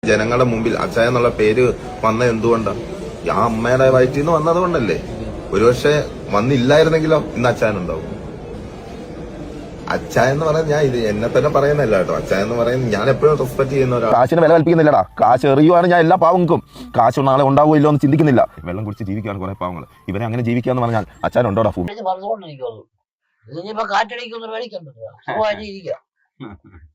ജനങ്ങളുടെ മുമ്പിൽ അച്ചായ എന്നുള്ള പേര് വന്ന എന്തുകൊണ്ടാണ്? ആ അമ്മയുടെ വയറ്റിൽ നിന്ന് വന്നതുകൊണ്ടല്ലേ. ഒരുപക്ഷെ വന്നില്ലായിരുന്നെങ്കിലോ ഇന്ന് അച്ചായനുണ്ടാവും. അച്ചായ എന്ന് പറയുന്നത് ഞാൻ ഇത് എന്നെ തന്നെ പറയുന്നില്ല കേട്ടോ. അച്ചായ എന്ന് പറയുന്നത് ഞാൻ എപ്പോഴും റെസ്പെക്ട് ചെയ്യുന്ന ഒരാൾ. കാശിന് വില കൽപ്പിക്കുന്നില്ലടാ. കാശ് എറിയുവാണ് ഞാൻ എല്ലാ പാവങ്ങൾക്കും. കാശ് നാളെ ഉണ്ടാവുമല്ലോ എന്ന് ചിന്തിക്കുന്നില്ല. വെള്ളം കുടിച്ച് ജീവിക്കാണ് കുറെ പാവങ്ങൾ. ഇവരെ അങ്ങനെ ജീവിക്കാന്ന് പറഞ്ഞാൽ അച്ചായൻ ഉണ്ടോടാ? ഇതിനിപ്പോ കാറ്റടിക്കൊന്നും മേടിക്കണ്ടല്ലോ, സുഖമായിട്ടിരിക്കുക.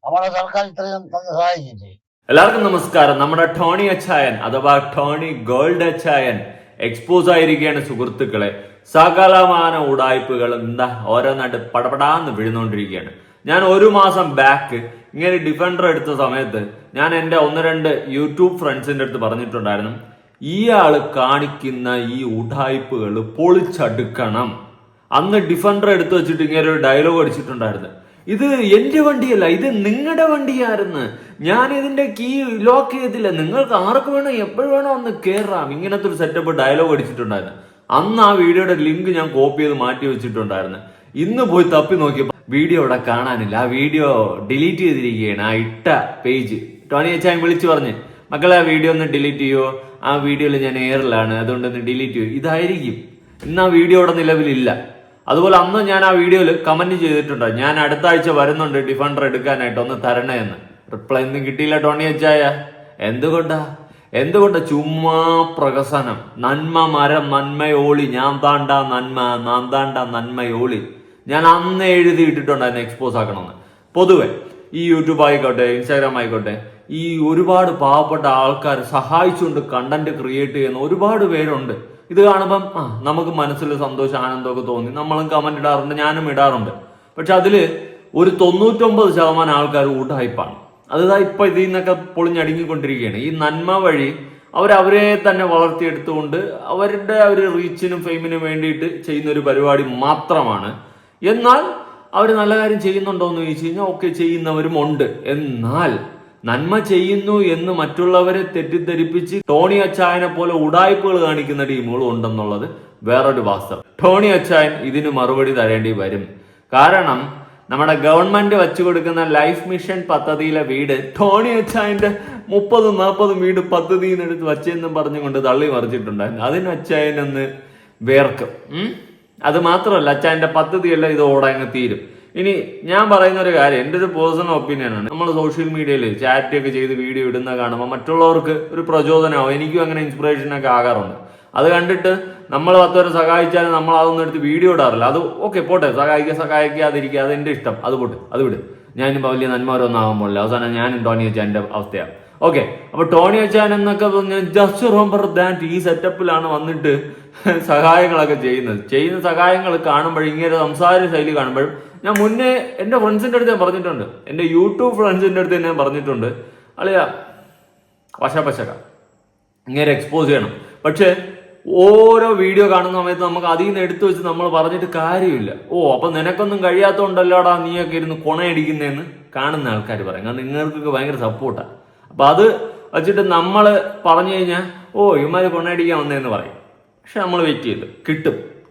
നമ്മുടെ സർക്കാർ ഇത്രയും തന്നെ സഹായിച്ചില്ലേ. എല്ലാവർക്കും നമസ്കാരം. നമ്മുടെ ടോണി അച്ചായൻ അഥവാ ടോണി ഗോൾഡ് അച്ചായൻ എക്സ്പോസ് ആയിരിക്കുകയാണ് സുഹൃത്തുക്കളെ. സകലമാന ഉടായ്പകൾ എന്താ ഓരോന്നായിട്ട് പടപടാന്ന് വീഴുന്നോണ്ടിരിക്കുകയാണ്. ഞാൻ ഒരു മാസം ബാക്ക് ഇങ്ങനെ ഡിഫൻഡർ എടുത്ത സമയത്ത് ഞാൻ എൻ്റെ 1-2 യൂട്യൂബ് ഫ്രണ്ട്സിന്റെ അടുത്ത് പറഞ്ഞിട്ടുണ്ടായിരുന്നു, ഇയാള് കാണിക്കുന്ന ഈ ഉടായ്പകൾ പൊളിച്ചടുക്കണം. അന്ന് ഡിഫൻഡർ എടുത്തു വെച്ചിട്ട് ഇങ്ങനെ ഒരു ഡയലോഗ് അടിച്ചിട്ടുണ്ടായിരുന്നു, ഇത് എന്റെ വണ്ടിയല്ല, ഇത് നിങ്ങളുടെ വണ്ടിയായിരുന്നു, ഞാൻ ഇതിന്റെ കീ ലോക്ക് ചെയ്തില്ല, നിങ്ങൾക്ക് ആർക്ക് വേണോ എപ്പോഴും വേണോ ഒന്ന് കയറാം. ഇങ്ങനത്തെ ഒരു സെറ്റപ്പ് ഡയലോഗ് അടിച്ചിട്ടുണ്ടായിരുന്നു. അന്ന് ആ വീഡിയോയുടെ ലിങ്ക് ഞാൻ കോപ്പി ചെയ്ത് മാറ്റി വെച്ചിട്ടുണ്ടായിരുന്നു. ഇന്ന് പോയി തപ്പി നോക്കിയപ്പോൾ വീഡിയോ ഇവിടെ കാണാനില്ല. ആ വീഡിയോ ഡിലീറ്റ് ചെയ്തിരിക്കുകയാണ്. ആ ഇട്ട പേജ് ടോണി അച്ചായൻ വിളിച്ചു പറഞ്ഞ്, മക്കളെ ആ വീഡിയോ ഒന്ന് ഡിലീറ്റ് ചെയ്യോ, ആ വീഡിയോയിൽ ഞാൻ എയറിലാണ്, അതുകൊണ്ടൊന്ന് ഡിലീറ്റ് ചെയ്യൂ. ഇതായിരിക്കും. ഇന്ന് ആ വീഡിയോ ഇവിടെ നിലവിലില്ല. അതുപോലെ അന്ന് ഞാൻ ആ വീഡിയോയിൽ കമന്റ് ചെയ്തിട്ടുണ്ട്, ഞാൻ അടുത്ത ആഴ്ച വരുന്നുണ്ട് ഡിഫൻഡർ എടുക്കാനായിട്ട്, ഒന്ന് തരണേ എന്ന്. റിപ്ലൈ ഒന്നും കിട്ടിയില്ല ടോണി അച്ചായ. എന്തുകൊണ്ടാ ചുമ്മാ പ്രകസനം. നന്മ മരം നന്മയോളി, ഞാൻ താണ്ട നന്മ നാം താണ്ട നന്മയോളി. ഞാൻ അന്ന് എഴുതിയിട്ടിട്ടുണ്ടായിരുന്നു എക്സ്പോസ് ആക്കണമെന്ന്. പൊതുവെ ഈ യൂട്യൂബ് ആയിക്കോട്ടെ ഇൻസ്റ്റാഗ്രാം ആയിക്കോട്ടെ, ഈ ഒരുപാട് പാവപ്പെട്ട ആൾക്കാർ സഹായിച്ചുകൊണ്ട് കണ്ടന്റ് ക്രിയേറ്റ് ചെയ്യുന്ന ഒരുപാട് പേരുണ്ട്. ഇത് കാണുമ്പം നമുക്ക് മനസ്സിൽ സന്തോഷം ആനന്ദമൊക്കെ തോന്നി നമ്മളും കമന്റ് ഇടാറുണ്ട്, ഞാനും ഇടാറുണ്ട്. പക്ഷെ അതില് ഒരു 99% ആൾക്കാർ ഊട്ടായ്പാണ്. അതാ ഇപ്പൊ ഇതിൽ നിന്നൊക്കെ പൊളിഞ്ഞടുങ്ങിക്കൊണ്ടിരിക്കുകയാണ്. ഈ നന്മ വഴി അവരെ തന്നെ വളർത്തിയെടുത്തുകൊണ്ട് അവരുടെ ഒരു റീച്ചിനും ഫെയിമിനും വേണ്ടിയിട്ട് ചെയ്യുന്ന ഒരു പരിപാടി മാത്രമാണ്. എന്നാൽ അവർ നല്ല കാര്യം ചെയ്യുന്നുണ്ടോ എന്ന് ചോദിച്ചു കഴിഞ്ഞാൽ ഓക്കെ, ചെയ്യുന്നവരും ഉണ്ട്. എന്നാൽ നന്മ ചെയ്യുന്നു എന്ന് മറ്റുള്ളവരെ തെറ്റിദ്ധരിപ്പിച്ച് ടോണി അച്ചായനെ പോലെ ഉടായ്പകൾ കാണിക്കുന്ന ടീമുകളും ഉണ്ടെന്നുള്ളത് വേറൊരു വാസ്തവം. ടോണി അച്ചായൻ ഇതിന് മറുപടി തരേണ്ടി വരും. കാരണം നമ്മുടെ ഗവൺമെന്റ് വെച്ചു കൊടുക്കുന്ന ലൈഫ് മിഷൻ പദ്ധതിയിലെ വീട് ടോണി അച്ചായന്റെ 30-40 വീട് പദ്ധതിന്നെടുത്ത് വച്ചെന്നും പറഞ്ഞുകൊണ്ട് തള്ളി മറിച്ചിട്ടുണ്ടായിരുന്നു. അതിന് അച്ചായനൊന്ന് വേർക്കും. അത് മാത്രമല്ല, അച്ചായന്റെ പദ്ധതിയെല്ലാം ഇത് ഓടങ്ങ് തീരും. ഇനി ഞാൻ പറയുന്ന ഒരു കാര്യം, എൻ്റെ ഒരു പേഴ്സണൽ ഒപ്പീനിയൻ ആണ്. നമ്മൾ സോഷ്യൽ മീഡിയയിൽ ചാറ്റ് ഒക്കെ ചെയ്ത് വീഡിയോ ഇടുന്ന കാണുമ്പോൾ മറ്റുള്ളവർക്ക് ഒരു പ്രചോദനമാവും. എനിക്കും അങ്ങനെ ഇൻസ്പിറേഷൻ ഒക്കെ ആകാറുണ്ട്. അത് കണ്ടിട്ട് നമ്മൾ 10 പേരെ സഹായിച്ചാലും നമ്മൾ അതൊന്നും എടുത്ത് വീഡിയോ ഇടാറില്ല. അത് ഓക്കെ പോട്ടെ, സഹായിക്കാതിരിക്കുക, അതെന്റെ ഇഷ്ടം, അത് പോട്ടെ, അത് വിട്. ഞാനിപ്പോൾ വലിയ നന്മവരൊന്നും ആകുമ്പോൾ അവസാനം ഞാനും ടോണി അച്ചായന്റെ അവസ്ഥയാണ്. ഓക്കെ, അപ്പൊ ടോണി അച്ചായൻ എന്നൊക്കെ ജസ്റ്റ് റിമെമ്പർ ദാറ്റ് ഈ സെറ്റപ്പിലാണ് വന്നിട്ട് സഹായങ്ങളൊക്കെ ചെയ്യുന്ന സഹായങ്ങൾ കാണുമ്പോൾ, ഇങ്ങനെ സംസാര ശൈലി കാണുമ്പോഴും, ഞാൻ മുന്നേ എൻ്റെ ഫ്രണ്ട്സിന്റെ അടുത്ത് ഞാൻ പറഞ്ഞിട്ടുണ്ട്, എൻ്റെ യൂട്യൂബ് ഫ്രണ്ട്സിന്റെ അടുത്ത് ഞാൻ പറഞ്ഞിട്ടുണ്ട്, അളിയ വശപശക ഇങ്ങനെ എക്സ്പോസ് ചെയ്യണം. പക്ഷെ ഓരോ വീഡിയോ കാണുന്ന സമയത്ത് നമുക്ക് അതിൽ നിന്ന് എടുത്തു വെച്ച് നമ്മൾ പറഞ്ഞിട്ട് കാര്യമില്ല. അപ്പൊ നിനക്കൊന്നും കഴിയാത്തോണ്ടല്ലോടാ നീയൊക്കെ ഇരുന്ന് കൊണയടിക്കുന്നതെന്ന് കാണുന്ന ആൾക്കാർ പറയും. കാരണം നിങ്ങൾക്കൊക്കെ ഭയങ്കര സപ്പോർട്ടാണ്. അപ്പൊ അത് വെച്ചിട്ട് നമ്മൾ പറഞ്ഞു കഴിഞ്ഞാൽ ഇവന്മാര് കൊണയടിക്കാൻ വന്നതെന്ന് പറയും. പക്ഷെ നമ്മൾ വെയിറ്റ് ചെയ്ത്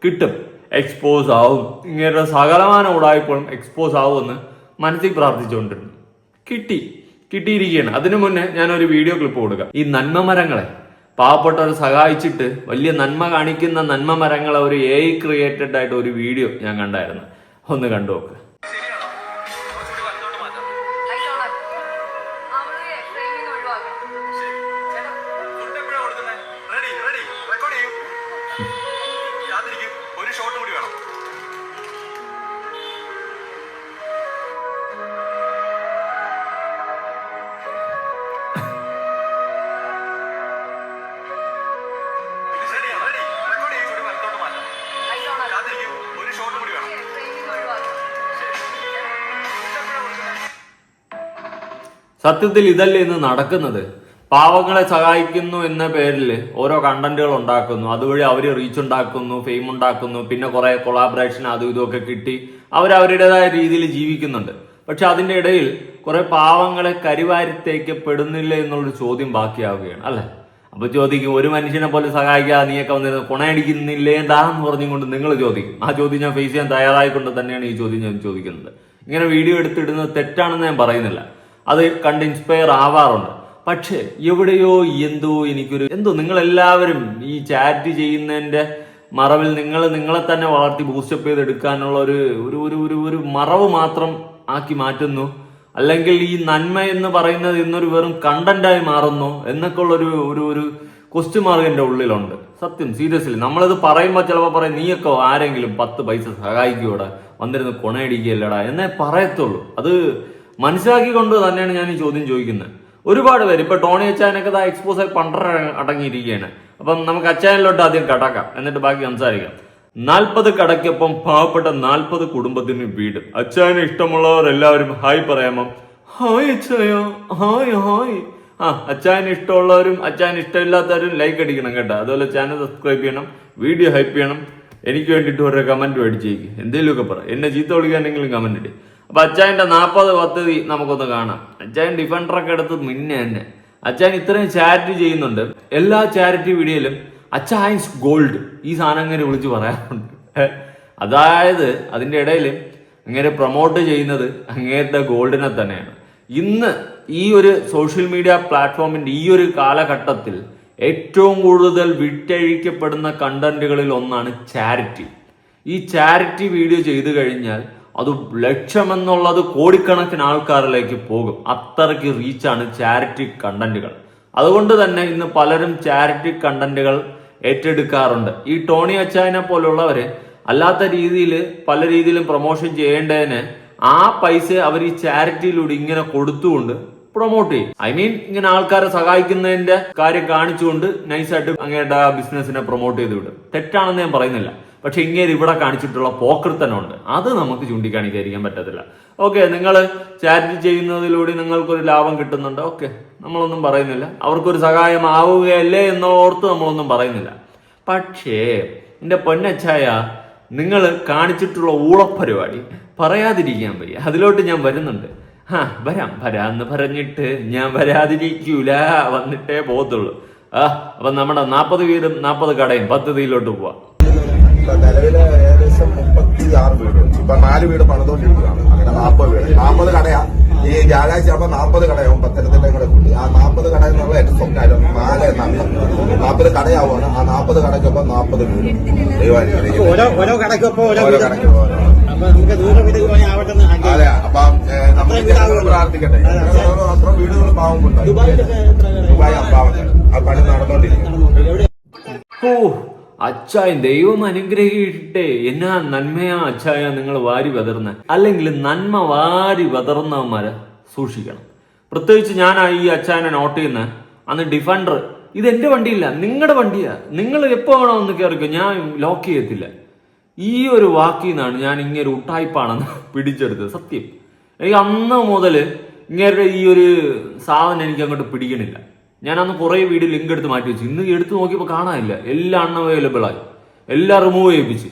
കിട്ടും എക്സ്പോസ് ആവും. ഇങ്ങനെ സകലമാന ഉടായ്പകളും എക്സ്പോസ് ആവുമെന്ന് മനസ്സിൽ പ്രാർത്ഥിച്ചുകൊണ്ടിരുന്നു. കിട്ടിയിരിക്കുകയാണ്. അതിനു മുന്നേ ഞാനൊരു വീഡിയോ ക്ലിപ്പ് കൊടുക്കാം. ഈ നന്മ മരങ്ങളെ പാവപ്പെട്ടവരെ സഹായിച്ചിട്ട് വലിയ നന്മ കാണിക്കുന്ന നന്മ മരങ്ങളെ ഒരു AI ക്രിയേറ്റഡ് ആയിട്ട് ഒരു വീഡിയോ ഞാൻ കണ്ടായിരുന്നു. ഒന്ന് കണ്ടു നോക്ക്. സത്യത്തിൽ ഇതല്ലേ ഇന്ന് നടക്കുന്നത്. പാവങ്ങളെ സഹായിക്കുന്നു എന്ന പേരിൽ ഓരോ കണ്ടന്റുകൾ ഉണ്ടാക്കുന്നു, അതുവഴി അവര് റീച്ച് ഉണ്ടാക്കുന്നു, ഫെയിം ഉണ്ടാക്കുന്നു, പിന്നെ കുറെ കൊളാബറേഷൻ അതും ഇതുമൊക്കെ കിട്ടി അവരവരുടേതായ രീതിയിൽ ജീവിക്കുന്നുണ്ട്. പക്ഷെ അതിന്റെ ഇടയിൽ കുറെ പാവങ്ങളെ കരിവാരിത്തേക്കപ്പെടുന്നില്ല എന്നുള്ളൊരു ചോദ്യം ബാക്കിയാവുകയാണ്, അല്ലെ? അപ്പൊ ചോദിക്കും, ഒരു മനുഷ്യനെ പോലെ സഹായിക്കാതെ നീയൊക്കെ വന്നിരുന്ന് കൊണയടിക്കുന്നില്ലേണ്ടാന്ന് പറഞ്ഞുകൊണ്ട് നിങ്ങൾ ചോദിക്കും. ആ ചോദ്യം ഞാൻ ഫേസ് ചെയ്യാൻ തയ്യാറായിക്കൊണ്ട് തന്നെയാണ് ഈ ചോദ്യം ഞാൻ ചോദിക്കുന്നത്. ഇങ്ങനെ വീഡിയോ എടുത്തിടുന്നത് തെറ്റാണെന്ന് ഞാൻ പറയുന്നില്ല, അത് കണ്ട് ഇൻസ്പയർ ആവാറുണ്ട്. പക്ഷേ എവിടെയോ എന്തോ എന്തോ നിങ്ങളെല്ലാവരും ഈ ചാറ്റ് ചെയ്യുന്നതിന്റെ മറവിൽ നിങ്ങളെ തന്നെ വളർത്തി ബൂസ്റ്റപ്പ് ചെയ്തെടുക്കാനുള്ള ഒരു മറവ് മാത്രം ആക്കി മാറ്റുന്നു, അല്ലെങ്കിൽ ഈ നന്മ എന്ന് പറയുന്നത് ഇന്നൊരു വെറും കണ്ടന്റായി മാറുന്നു എന്നൊക്കെ ഉള്ള ഒരു ക്വസ്റ്റ്യൻ മാർക്ക് എന്റെ ഉള്ളിലുണ്ട്. സത്യം, സീരിയസ്ലി. നമ്മളിത് പറയുമ്പോൾ ചിലപ്പോൾ പറയും നീയൊക്കെ ആരെങ്കിലും 10 പൈസ സഹായിക്കൂടാ, വന്നിരുന്ന് കൊണയടിക്കുകയല്ലടാ എന്നേ പറയത്തുള്ളൂ. അത് മനസ്സിലാക്കിക്കൊണ്ട് തന്നെയാണ് ഞാൻ ഈ ചോദ്യം ചോദിക്കുന്നത്. ഒരുപാട് പേര് ഇപ്പൊ ടോണി അച്ചായനൊക്കെ എക്സ്പോസ് ആയി അടങ്ങിയിരിക്കുകയാണ്. അപ്പം നമുക്ക് അച്ചായനിലോട്ട് ആദ്യം കടക്കാം, എന്നിട്ട് ബാക്കി സംസാരിക്കാം. 40 കടയ്ക്കൊപ്പം പാവപ്പെട്ട 40 കുടുംബത്തിന് വീട്. അച്ചായന് ഇഷ്ടമുള്ളവർ എല്ലാവരും ഹായ് പറയാമോ? ഹായ് അച്ചായ, ഹായ് ഹായ്. അച്ചായന് ഇഷ്ടമുള്ളവരും അച്ചായന് ഇഷ്ടമില്ലാത്തവരും ലൈക്ക് അടിക്കണം കേട്ടോ. അതുപോലെ ചാനൽ സബ്സ്ക്രൈബ് ചെയ്യണം, വീഡിയോ ഹൈപ്പ് ചെയ്യണം. എനിക്ക് വേണ്ടിയിട്ട് ഓരോ കമന്റ് മേടിച്ചേക്ക്, എന്തെങ്കിലുമൊക്കെ പറ. എന്നെ ചീത്ത വിളിക്കാനെങ്കിലും കമന്റ് ഇട്. അപ്പൊ അച്ചായന്റെ 40 പദ്ധതി നമുക്കൊന്ന് കാണാം. അച്ചായൻ ഡിഫൻഡറൊക്കെ എടുത്ത് തന്നെ അച്ചായൻ ഇത്രയും ചാരിറ്റി ചെയ്യുന്നുണ്ട്. എല്ലാ ചാരിറ്റി വീഡിയോയിലും അച്ചായൻസ് ഗോൾഡ് ഈ സാധനം അങ്ങനെ വിളിച്ച് പറയാറുണ്ട്. അതായത് അതിന്റെ ഇടയിൽ അങ്ങനെ പ്രൊമോട്ട് ചെയ്യുന്നത് അങ്ങേരുടെ ഗോൾഡിനെ തന്നെയാണ്. ഇന്ന് ഈ ഒരു സോഷ്യൽ മീഡിയ പ്ലാറ്റ്ഫോമിന്റെ ഈ ഒരു കാലഘട്ടത്തിൽ ഏറ്റവും കൂടുതൽ വിറ്റഴിക്കപ്പെടുന്ന കണ്ടന്റുകളിൽ ഒന്നാണ് ചാരിറ്റി. ഈ ചാരിറ്റി വീഡിയോ ചെയ്തു കഴിഞ്ഞാൽ അത് ലക്ഷമെന്നുള്ളത് കോടിക്കണക്കിന് ആൾക്കാരിലേക്ക് പോകും. അത്രയ്ക്ക് റീച്ചാണ് ചാരിറ്റി കണ്ടന്റുകൾ. അതുകൊണ്ട് തന്നെ ഇന്ന് പലരും ചാരിറ്റി കണ്ടന്റുകൾ ഏറ്റെടുക്കാറുണ്ട്. ഈ ടോണി അച്ചായനെ പോലുള്ളവര് അല്ലാത്ത രീതിയിൽ പല രീതിയിലും പ്രൊമോഷൻ ചെയ്യേണ്ടതിന് ആ പൈസ അവർ ഈ ചാരിറ്റിയിലൂടെ ഇങ്ങനെ കൊടുത്തുകൊണ്ട് പ്രൊമോട്ട് ചെയ്യും. ഇങ്ങനെ ആൾക്കാരെ സഹായിക്കുന്നതിന്റെ കാര്യം കാണിച്ചുകൊണ്ട് നൈസായിട്ട് അങ്ങയുടെ ബിസിനസിനെ പ്രൊമോട്ട് ചെയ്ത് വിടും. തെറ്റാണെന്ന് ഞാൻ പറയുന്നില്ല. പക്ഷെ ഇങ്ങനെ ഇവിടെ കാണിച്ചിട്ടുള്ള പോക്കൃത്തനുണ്ട്, അത് നമുക്ക് ചൂണ്ടിക്കാണിക്കാതിരിക്കാൻ പറ്റത്തില്ല. ഓക്കെ, നിങ്ങൾ ചാരിറ്റി ചെയ്യുന്നതിലൂടെ നിങ്ങൾക്കൊരു ലാഭം കിട്ടുന്നുണ്ട്, ഓക്കെ, നമ്മളൊന്നും പറയുന്നില്ല. അവർക്കൊരു സഹായമാവുകയല്ലേ എന്നോർത്ത് നമ്മളൊന്നും പറയുന്നില്ല. പക്ഷേ എന്റെ പൊന്നച്ചായ, നിങ്ങൾ കാണിച്ചിട്ടുള്ള ഊളപ്പരിപാടി പറയാതിരിക്കാൻ വയ്യ. അതിലോട്ട് ഞാൻ വരുന്നുണ്ട്. വരാന്ന് പറഞ്ഞിട്ട് ഞാൻ വരാതിരിക്കൂല, വന്നിട്ടേ പോകത്തുള്ളൂ. അപ്പൊ നമ്മുടെ 40 വീടും 40 കടയും പദ്ധതിയിലോട്ട് പോവാം. നിലവില് ഏകദേശം 36 വീട്, ഇപ്പൊ 4 വീട് പണിതുകൊണ്ടിരിക്കുകയാണ്. അങ്ങനെ 40 വീട്, 40 കടയാ. ഈ വ്യാഴാഴ്ച ആകുമ്പോ 40 കടയാവും. പത്തനംതിട്ടയും കൂടെ കൂടി ആ 40 കട എന്നുള്ള ഏറ്റവും സ്വപ്നമായിരുന്നു. 40 കടയാവുകയാണ്. ആ 40 കടയ്ക്കൊപ്പം 40 വീട്. ഓരോ കടയ്ക്കൊപ്പം അതെ, അപ്പൊ നമ്മൾ പ്രാർത്ഥിക്കട്ടെ. അത്ര വീടുകൾ പാവമുണ്ട്. ദുബായ് അമ്പാവങ്ങൾ ആ പണി നടന്നുകൊണ്ടിരിക്കുന്നു. അച്ചായൻ ദൈവം അനുഗ്രഹിക്കട്ടെ. എന്നാ നന്മയാ അച്ചായ നിങ്ങൾ വാരി വിതർന്ന്. അല്ലെങ്കിൽ നന്മ വാരി വിതർന്നവന്മാരെ സൂക്ഷിക്കണം. പ്രത്യേകിച്ച് ഞാൻ ഈ അച്ചായനെ നോട്ട് ചെയ്യുന്ന അന്ന് ഡിഫൻഡർ, ഇത് എന്റെ വണ്ടിയില്ല, നിങ്ങളുടെ വണ്ടിയാ, നിങ്ങൾ എപ്പോ വേണോ ഒന്ന് കയറിക്കോ, ഞാൻ ലോക്ക് ചെയ്യത്തില്ല. ഈ ഒരു വാക്കിൽ നിന്നാണ് ഞാൻ ഇങ്ങനെ ഉട്ടായ്പാണെന്ന് പിടിച്ചെടുത്തത്. സത്യം, എനിക്ക് അന്ന് മുതൽ ഇങ്ങനെ ഈ ഒരു സാധനം എനിക്ക് അങ്ങോട്ട് പിടിക്കണില്ല. ഞാൻ അന്ന് കുറെ വീഡിയോ ലിങ്ക് എടുത്ത് മാറ്റി വെച്ചു. ഇന്ന് എടുത്ത് നോക്കിയപ്പോൾ കാണാനില്ല, എല്ലാം അൺഅവൈലബിൾ ആയി, എല്ലാം റിമൂവ് ചെയ്യിപ്പിച്ച്.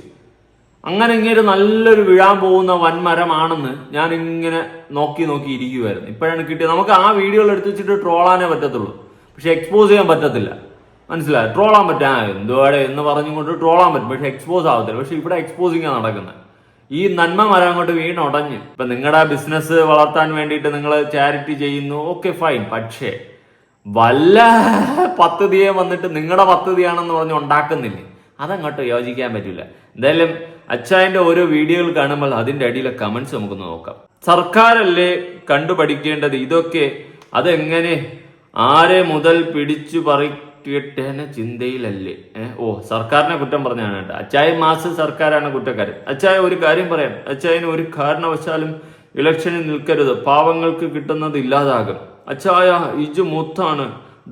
അങ്ങനെ ഇങ്ങനെ നല്ലൊരു വീഴാൻ പോകുന്ന വൻമരമാണെന്ന് ഞാൻ ഇങ്ങനെ നോക്കി ഇരിക്കുമായിരുന്നു. ഇപ്പോഴാണ് കിട്ടിയത്. നമുക്ക് ആ വീഡിയോകൾ എടുത്ത് വെച്ചിട്ട് ട്രോളാനേ പറ്റത്തുള്ളൂ, പക്ഷെ എക്സ്പോസ് ചെയ്യാൻ പറ്റത്തില്ല. മനസ്സിലായി? ട്രോളാൻ പറ്റാ എന്തുവാടെ എന്ന് പറഞ്ഞുകൊണ്ട് ട്രോളാൻ പറ്റും, പക്ഷെ എക്സ്പോസ് ആവത്തില്ല. പക്ഷെ ഇവിടെ എക്സ്പോസിംഗ് നടക്കുന്നത്. ഈ നന്മ മരം അങ്ങോട്ട് വീണുടഞ്ഞ്. ഇപ്പൊ നിങ്ങളുടെ ബിസിനസ് വളർത്താൻ വേണ്ടിയിട്ട് നിങ്ങൾ ചാരിറ്റി ചെയ്യുന്നു, ഓക്കെ ഫൈൻ. പക്ഷേ വല്ല പദ്ധതിയെ വന്നിട്ട് നിങ്ങളുടെ പദ്ധതിയാണെന്ന് പറഞ്ഞ് ഉണ്ടാക്കുന്നില്ലേ, അതങ്ങോട്ട് യോജിക്കാൻ പറ്റില്ല. എന്തായാലും അച്ചായന്റെ ഓരോ വീഡിയോകൾ കാണുമ്പോൾ അതിന്റെ അടിയിലെ കമന്റ്സ് നമുക്കൊന്ന് നോക്കാം. സർക്കാരല്ലേ കണ്ടുപഠിക്കേണ്ടത് ഇതൊക്കെ, അതെങ്ങനെ ആരെ മുതൽ പിടിച്ചു പറിക്കട്ടേന ചിന്തയിലല്ലേ. സർക്കാരിനെ കുറ്റം പറഞ്ഞാണ് കേട്ടോ. അച്ചായ മാസ് സർക്കാരാണ് കുറ്റക്കാരൻ. അച്ചായ ഒരു കാര്യം പറയാം, അച്ചായന് ഒരു കാരണവശാലും ഇലക്ഷനിൽ നിൽക്കരുത്, പാവങ്ങൾക്ക് കിട്ടുന്നത് ഇല്ലാതാകും. അച്ചായ ഇജ് മുത്താണ്.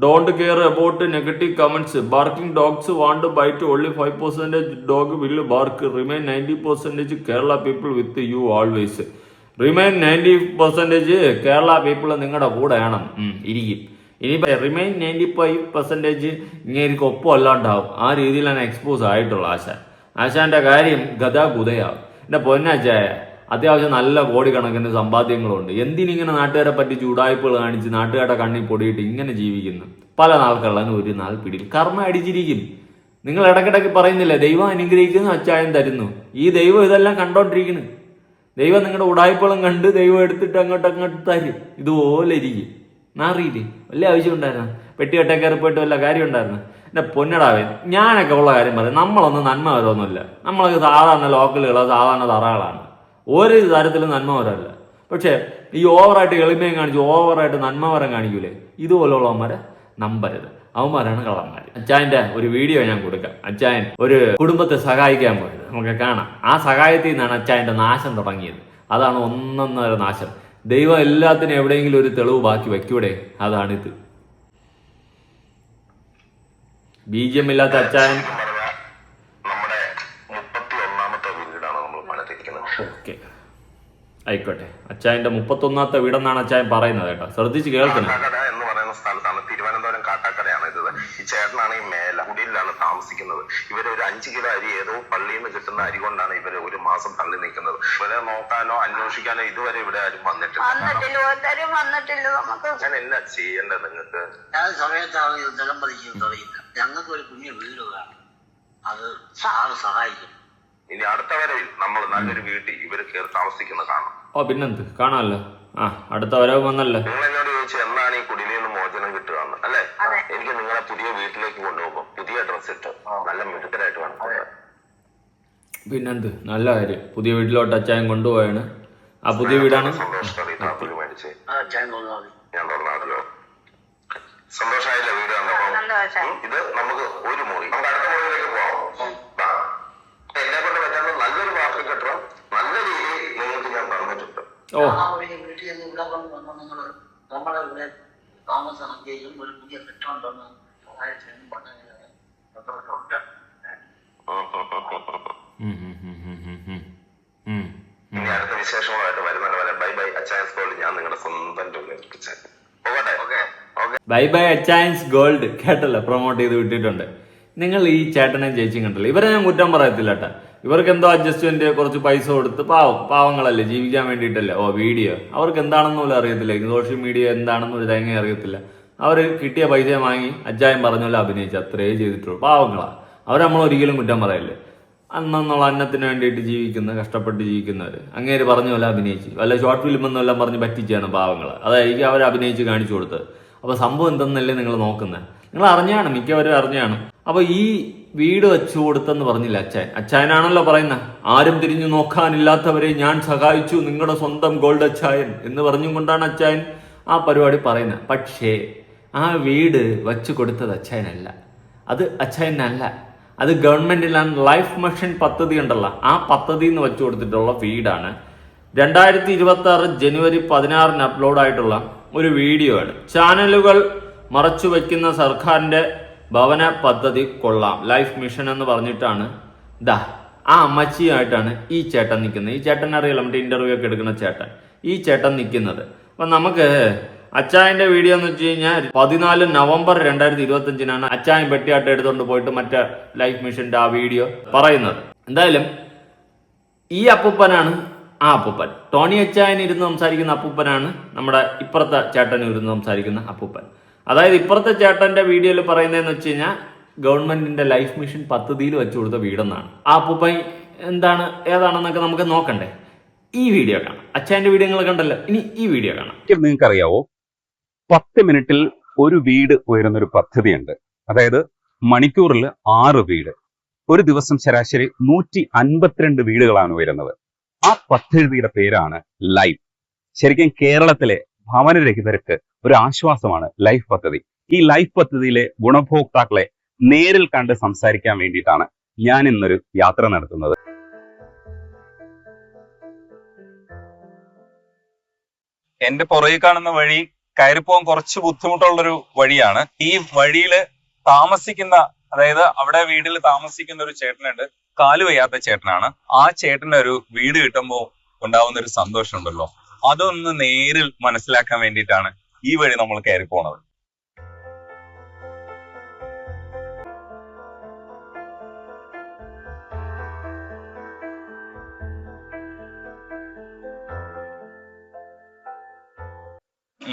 Don't care about negative comments. Barking dogs won't bite, only 5% dog will bark. Remain 90% Kerala people with you always. Remain 90% Kerala people നിങ്ങളുടെ കൂടെയാണ്, ഇരിക്കും. ഇനിയിപ്പോ റിമൈൻ 95% ഇങ്ങനെ ഒപ്പം അല്ലാണ്ടാവും. ആ രീതിയിലാണ് എക്സ്പോസ് ആയിട്ടുള്ള ആശാന്റെ കാര്യം ഗതാഗുതയാവും. എന്റെ പൊന്നച്ചായ, അത്യാവശ്യം നല്ല കോടിക്കണക്കിന് സമ്പാദ്യങ്ങളുണ്ട്. എന്തിനിങ്ങനെ നാട്ടുകാരെ പറ്റി ചൂടായ്പകൾ കാണിച്ച് നാട്ടുകാരുടെ കണ്ണിൽ പൊടിയിട്ട് ഇങ്ങനെ ജീവിക്കുന്നു? പല നാൾക്കുള്ളതിന് ഒരു നാൾ പിടിയിൽ കർമ്മ അടിച്ചിരിക്കും. നിങ്ങൾ ഇടയ്ക്കിടയ്ക്ക് പറയുന്നില്ല ദൈവം അനുഗ്രഹിക്കുന്നു, അച്ചായം തരുന്നു. ഈ ദൈവം ഇതെല്ലാം കണ്ടോണ്ടിരിക്കുന്നു. ദൈവം നിങ്ങളുടെ ഉടായ്പകളും കണ്ട് ദൈവം എടുത്തിട്ട് അങ്ങോട്ട് തരും. ഇതുപോലെ ഇരിക്കും. നാറിയില്ലേ? വലിയ ആവശ്യം ഉണ്ടായിരുന്നു? പെട്ടികെട്ടേ കയറി പോയിട്ട് വല്ല കാര്യം ഉണ്ടായിരുന്നു? എൻ്റെ പൊന്നടാവേ, ഞാനൊക്കെ ഉള്ള കാര്യം പറയാം, നമ്മളൊന്നും നന്മ വരൊന്നുമില്ല. നമ്മളൊക്കെ സാധാരണ ലോക്കലുകളോ സാധാരണ തറകളാണ്, ഒരു തരത്തിലും നന്മ വരല്ല. പക്ഷേ ഈ ഓവറായിട്ട് എളിമയും കാണിച്ച് ഓവറായിട്ട് നന്മ വരം കാണിക്കൂലേ, ഇതുപോലുള്ളവന്മാരെ നമ്പരുത്. അവന്മാരാണ് കള്ളന്മാർ. അച്ചായൻ്റെ ഒരു വീഡിയോ ഞാൻ കൊടുക്കാം. അച്ചായൻ ഒരു കുടുംബത്തെ സഹായിക്കാൻ പോയത് നമുക്ക് കാണാം. ആ സഹായത്തിൽ നിന്നാണ് അച്ചായൻ്റെ നാശം തുടങ്ങിയത്. അതാണ് ഒന്നൊന്നര നാശം. ദൈവം എല്ലാത്തിനും എവിടെയെങ്കിലും ഒരു തെളിവ് ബാക്കി വയ്ക്കൂടെ? അതാണിത്. ബീജം ഇല്ലാത്ത അച്ചായൻ. നമ്മുടെ 31ാമത്തെ വീടാണ് നമ്മൾ പണിതിരിക്കുന്നത്. ഓക്കെ, ആയിക്കോട്ടെ. അച്ചായന്റെ 31ാമത്തെ വീടെന്നാണ് അച്ചായൻ പറയുന്നത് കേട്ടോ, ശ്രദ്ധിച്ച് കേൾക്കണം. കാട്ടാക്കട എന്ന് പറയുന്ന സ്ഥലത്താണ്, തിരുവനന്തപുരം കാട്ടാക്കടയാണ് ഇത്. ഈ ചേട്ടനാണ് ഈ മേല കുടിയിലാണ് താമസിക്കുന്നത്. ഇവര് ഒരു 5 കിലോ അരി ഏതോ പള്ളിയിൽ നിന്ന് കിട്ടുന്ന അരി കൊണ്ടാണ് ഇവര് ഒരു മാസം തള്ളി നിൽക്കുന്നത്. ഇവരെ നോക്കാനോ അന്വേഷിക്കാനോ ഇതുവരെ ഇവിടെ ആരും വന്നിട്ടില്ല. ഞാൻ എന്നാ ചെയ്യേണ്ടത് നിങ്ങൾക്ക്? ഞാൻ സമയത്താണ് ഇത് ജലം പതിക്കുന്നത് അറിയില്ല. ഞങ്ങൾക്ക് ഒരു കുഞ്ഞു വീട് വേണം, അത് സാറ് സഹായിക്കും. ഇനി അടുത്ത വരവിൽ നമ്മൾ നല്ലൊരു വീട്ടിൽ ഇവര് കയറി താമസിക്കുന്ന കാണാം. ഓ പിന്നെന്ത്, കാണാമല്ലോ. ആ, അടുത്ത വരവ് വന്നല്ലേ. നിങ്ങൾ എന്നോട് ചോദിച്ചു എന്നാണ് ഈ കുടിയിൽ നിന്ന് മോചനം കിട്ടുകയെന്ന് അല്ലേ? എനിക്ക് നിങ്ങളെ പുതിയ വീട്ടിലേക്ക് കൊണ്ടുപോകുമ്പോ പുതിയ ഡ്രസ് ഇട്ട് നല്ല മിടുക്കലായിട്ട് വേണം. പിന്നെന്ത്, നല്ല കാര്യം. പുതിയ വീട്ടിലോട്ട് അച്ചായൻ കൊണ്ടുപോയാണ്. ആ പുതിയ വീടാണ്. സന്തോഷം മേടിച്ച് ഞാൻ തോന്നാം ഞാൻ തുറന്നാണല്ലോ. സന്തോഷമായില്ല വീട് കണ്ടപ്പോ? ഇത് നമുക്ക് ഒരു മുറി, നമുക്ക് അടുത്ത മുറിയിലേക്ക് പോവാം. എന്നെ കൊണ്ട് പറ്റാത്ത നല്ലൊരു വാക്ക് കെട്ടണം, നല്ല രീതിയിൽ നിങ്ങൾക്ക് ഞാൻ പറഞ്ഞിട്ടുണ്ട്. ഓ, വീട്ടിൽ നിന്ന് ഇവിടെ വന്ന് നിങ്ങൾ നമ്മളെ ഇവിടെ താമസിക്കുകയും ഒരു പുതിയ കെട്ടിടം തന്ന് സഹായിച്ചും പറഞ്ഞിട്ടുണ്ട്. ഇനി അടുത്ത വിശേഷങ്ങളായിട്ട് വരുന്നത് വരെ ബൈ ബൈ അച്ചായൻസ് ഗോൾഡ്. ഞാൻ നിങ്ങളുടെ സ്വന്തം ടൂളിച്ചാൻ പോകട്ടെ. Okay okay, bye bye Achayans gold. കേട്ടല്ലോ, പ്രൊമോട്ട് ചെയ്ത് വിട്ടിട്ടുണ്ട്. നിങ്ങൾ ഈ ചേട്ടനെ ചേച്ചിയും കണ്ടല്ലോ, ഇവരെ ഞാൻ കുറ്റം പറയത്തില്ല കേട്ടാ. ഇവർക്ക് എന്തോ അഡ്ജസ്റ്റ്മെന്റ് കുറച്ച് പൈസ കൊടുത്ത് പാവങ്ങളല്ലേ, ജീവിക്കാൻ വേണ്ടിയിട്ടല്ലേ. ഓ വീഡിയോ അവർക്ക് എന്താണെന്ന് പോലും അറിയത്തില്ല, സോഷ്യൽ മീഡിയ എന്താണെന്ന് ഒരു തേങ്ങ അറിയത്തില്ല. അവർ കിട്ടിയ പൈസ വാങ്ങി അച്ചായൻ പറഞ്ഞ പോലെ അഭിനയിച്ച് അത്രേ ചെയ്തിട്ടുള്ളൂ. പാവങ്ങളാ അവർ, നമ്മൾ ഒരിക്കലും കുറ്റം പറയല്ലേ. അന്നുള്ള അന്നത്തിന് വേണ്ടിയിട്ട് ജീവിക്കുന്ന, കഷ്ടപ്പെട്ട് ജീവിക്കുന്നവർ അങ്ങേര് പറഞ്ഞ പോലെ അഭിനയിച്ച് വല്ല ഷോർട്ട് ഫിലിം എന്നെല്ലാം പറഞ്ഞ് പറ്റിച്ചാണ് പാവങ്ങൾ. അതായിരിക്കും അവർ അഭിനയിച്ച് കാണിച്ചു കൊടുത്തത്. അപ്പോൾ സംഭവം എന്തെന്നല്ലേ നിങ്ങൾ നോക്കുന്നത്? നിങ്ങൾ അറിഞ്ഞാണ്, മിക്കവരും അറിഞ്ഞാണ്. അപ്പോൾ ഈ വീട് വെച്ചു കൊടുത്തെന്ന് പറഞ്ഞില്ല അച്ചായൻ. അച്ചായനാണല്ലോ പറയുന്നത്, ആരും തിരിഞ്ഞു നോക്കാനില്ലാത്തവരെ ഞാൻ സഹായിച്ചു, നിങ്ങളുടെ സ്വന്തം ഗോൾഡ് അച്ചായൻ എന്ന് പറഞ്ഞും കൊണ്ടാണ് അച്ചായൻ ആ പരിപാടി പറയുന്നത്. പക്ഷേ ആ വീട് വെച്ചു കൊടുത്തത് അച്ചായനല്ല, അത് അച്ചായനല്ല, അത് ഗവൺമെന്റിലാണ്. ലൈഫ് മിഷൻ പദ്ധതി ഉണ്ടല്ലോ, ആ പദ്ധതി എന്ന് വെച്ചു കൊടുത്തിട്ടുള്ള വീടാണ്. 2026 ജനുവരി 16 അപ്ലോഡായിട്ടുള്ള ഒരു വീഡിയോ ആണ്. ചാനലുകൾ മറച്ചു വയ്ക്കുന്ന സർക്കാരിന്റെ ഭവന പദ്ധതി കൊള്ളാം, ലൈഫ് മിഷൻ എന്ന് പറഞ്ഞിട്ടാണ് ആ അമ്മച്ചിയായിട്ടാണ് ഈ ചേട്ടൻ നിൽക്കുന്നത്. ഈ ചേട്ടൻ അറിയാലോ, നമ്മുടെ ഇന്റർവ്യൂ ഒക്കെ എടുക്കുന്ന ചേട്ടൻ, ഈ ചേട്ടൻ നിൽക്കുന്നത്. അപ്പം നമുക്ക് അച്ചായന്റെ വീഡിയോ എന്ന് വെച്ച് കഴിഞ്ഞാൽ 14 നവംബർ 2025 അച്ചായൻ പെട്ടിയാട്ട് എടുത്തുകൊണ്ട് പോയിട്ട് മറ്റേ ലൈഫ് മിഷന്റെ ആ വീഡിയോ പറയുന്നത്. എന്തായാലും ഈ അപ്പൂപ്പനാണ് ആ അപ്പൂപ്പൻ. ടോണി അച്ചായൻ ഇരുന്ന് സംസാരിക്കുന്ന അപ്പൂപ്പനാണ് നമ്മുടെ ഇപ്പുറത്തെ ചേട്ടൻ ഇരുന്ന് സംസാരിക്കുന്ന അപ്പൂപ്പൻ. അതായത് ഇപ്പുറത്തെ ചേട്ടന്റെ വീഡിയോയിൽ പറയുന്നതെന്ന് വെച്ച് കഴിഞ്ഞാൽ ഗവൺമെന്റിന്റെ ലൈഫ് മിഷൻ പദ്ധതിയിൽ വെച്ചു കൊടുത്ത വീടെന്നാണ്. ആ അപ്പൂപ്പൻ എന്താണ് ഏതാണെന്നൊക്കെ നമുക്ക് നോക്കണ്ടേ? ഈ വീഡിയോ കാണാം. അച്ചായന്റെ വീഡിയോ നിങ്ങൾ കണ്ടല്ലോ, ഇനി ഈ വീഡിയോ കാണാം. നിങ്ങൾക്ക് അറിയാവോ, 10 മിനിറ്റിൽ ഒരു വീട് ഉയരുന്ന ഒരു പദ്ധതിയുണ്ട്. അതായത് മണിക്കൂറിൽ 6 വീട്, ഒരു ദിവസം ശരാശരി 152 വീടുകളാണ് ഉയരുന്നത്. ആ പദ്ധതിയുടെ പേരാണ് ലൈഫ്. ശരിക്കും കേരളത്തിലെ ഭവനരഹിതർക്ക് ഒരു ആശ്വാസമാണ് ലൈഫ് പദ്ധതി. ഈ ലൈഫ് പദ്ധതിയിലെ ഗുണഭോക്താക്കളെ നേരിൽ കണ്ട് സംസാരിക്കാൻ വേണ്ടിയിട്ടാണ് ഞാൻ ഇന്നൊരു യാത്ര നടത്തുന്നത്. എന്റെ പുറകിൽ കാണുന്ന വഴി കയറിപ്പോകാൻ കുറച്ച് ബുദ്ധിമുട്ടുള്ളൊരു വഴിയാണ്. ഈ വഴിയില് താമസിക്കുന്ന, അതായത് അവിടെ വീട്ടിൽ താമസിക്കുന്ന ഒരു ചേട്ടനുണ്ട്, കാല് വയ്യാത്ത ചേട്ടനാണ്. ആ ചേട്ടന് ഒരു വീട് കിട്ടുമ്പോ ഉണ്ടാവുന്ന ഒരു സന്തോഷം ഉണ്ടല്ലോ, അതൊന്ന് നേരിൽ മനസ്സിലാക്കാൻ വേണ്ടിയിട്ടാണ് ഈ വഴി നമ്മൾ കയറി പോണത്.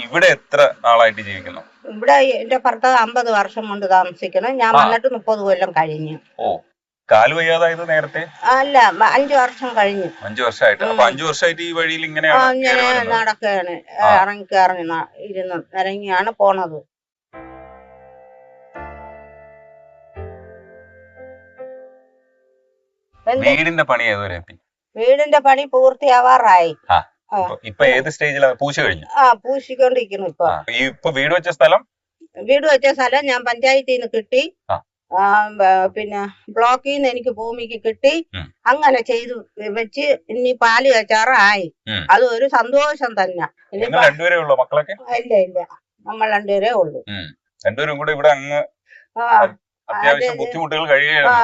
ഇവിടെ എത്ര നാളായിട്ട് ജീവിക്കുന്നു? ഇവിടെ എന്റെ ഭർത്താവ് 50 വർഷം കൊണ്ട് താമസിക്കണം. ഞാൻ വന്നിട്ട് 30 കൊല്ലം കഴിഞ്ഞു. ഓ, കാല് വയ്യാതായത് നേരത്തെ? അല്ല 5 വർഷം കഴിഞ്ഞു. 5 വർഷമായിട്ട്. അപ്പൊ 5 വർഷമായിട്ട് ഈ വഴിയിൽ ഇങ്ങനെയാണ് ഇങ്ങനെ നടക്കുകയാണ്, ഇറങ്ങി ഇരുന്ന് ഇറങ്ങിയാണ് പോണത്. വീടിന്റെ പണി ഏതുവരെ എത്തി? വീടിന്റെ പണി പൂർത്തിയാവാറായി. ഇപ്പൊ ഏത് സ്റ്റേജിലാണ്? പൂശ കഴിഞ്ഞു? പൂശിക്കൊണ്ടിരിക്കുന്നു. ഇപ്പൊ വീട് വെച്ച സ്ഥലം ഞാൻ പഞ്ചായത്തിൽ നിന്ന് കിട്ടി, പിന്നെ ബ്ലോക്കിൽ നിന്ന് എനിക്ക് ഭൂമിക്ക് കിട്ടി. അങ്ങനെ ചെയ്തു വെച്ച് ഇനി പാല് വെച്ചാറായി. അത് ഒരു സന്തോഷം തന്നെ. രണ്ടുപേരേ ഉള്ളൂ മക്കളൊക്കെ? ഇല്ല, നമ്മൾ രണ്ടുപേരേ ഉള്ളൂ. രണ്ടുപേരും കൂടെ ഇവിടെ അങ്ങ് അത്യാവശ്യം ബുദ്ധിമുട്ടുകൾ കഴിയുകയാണ്.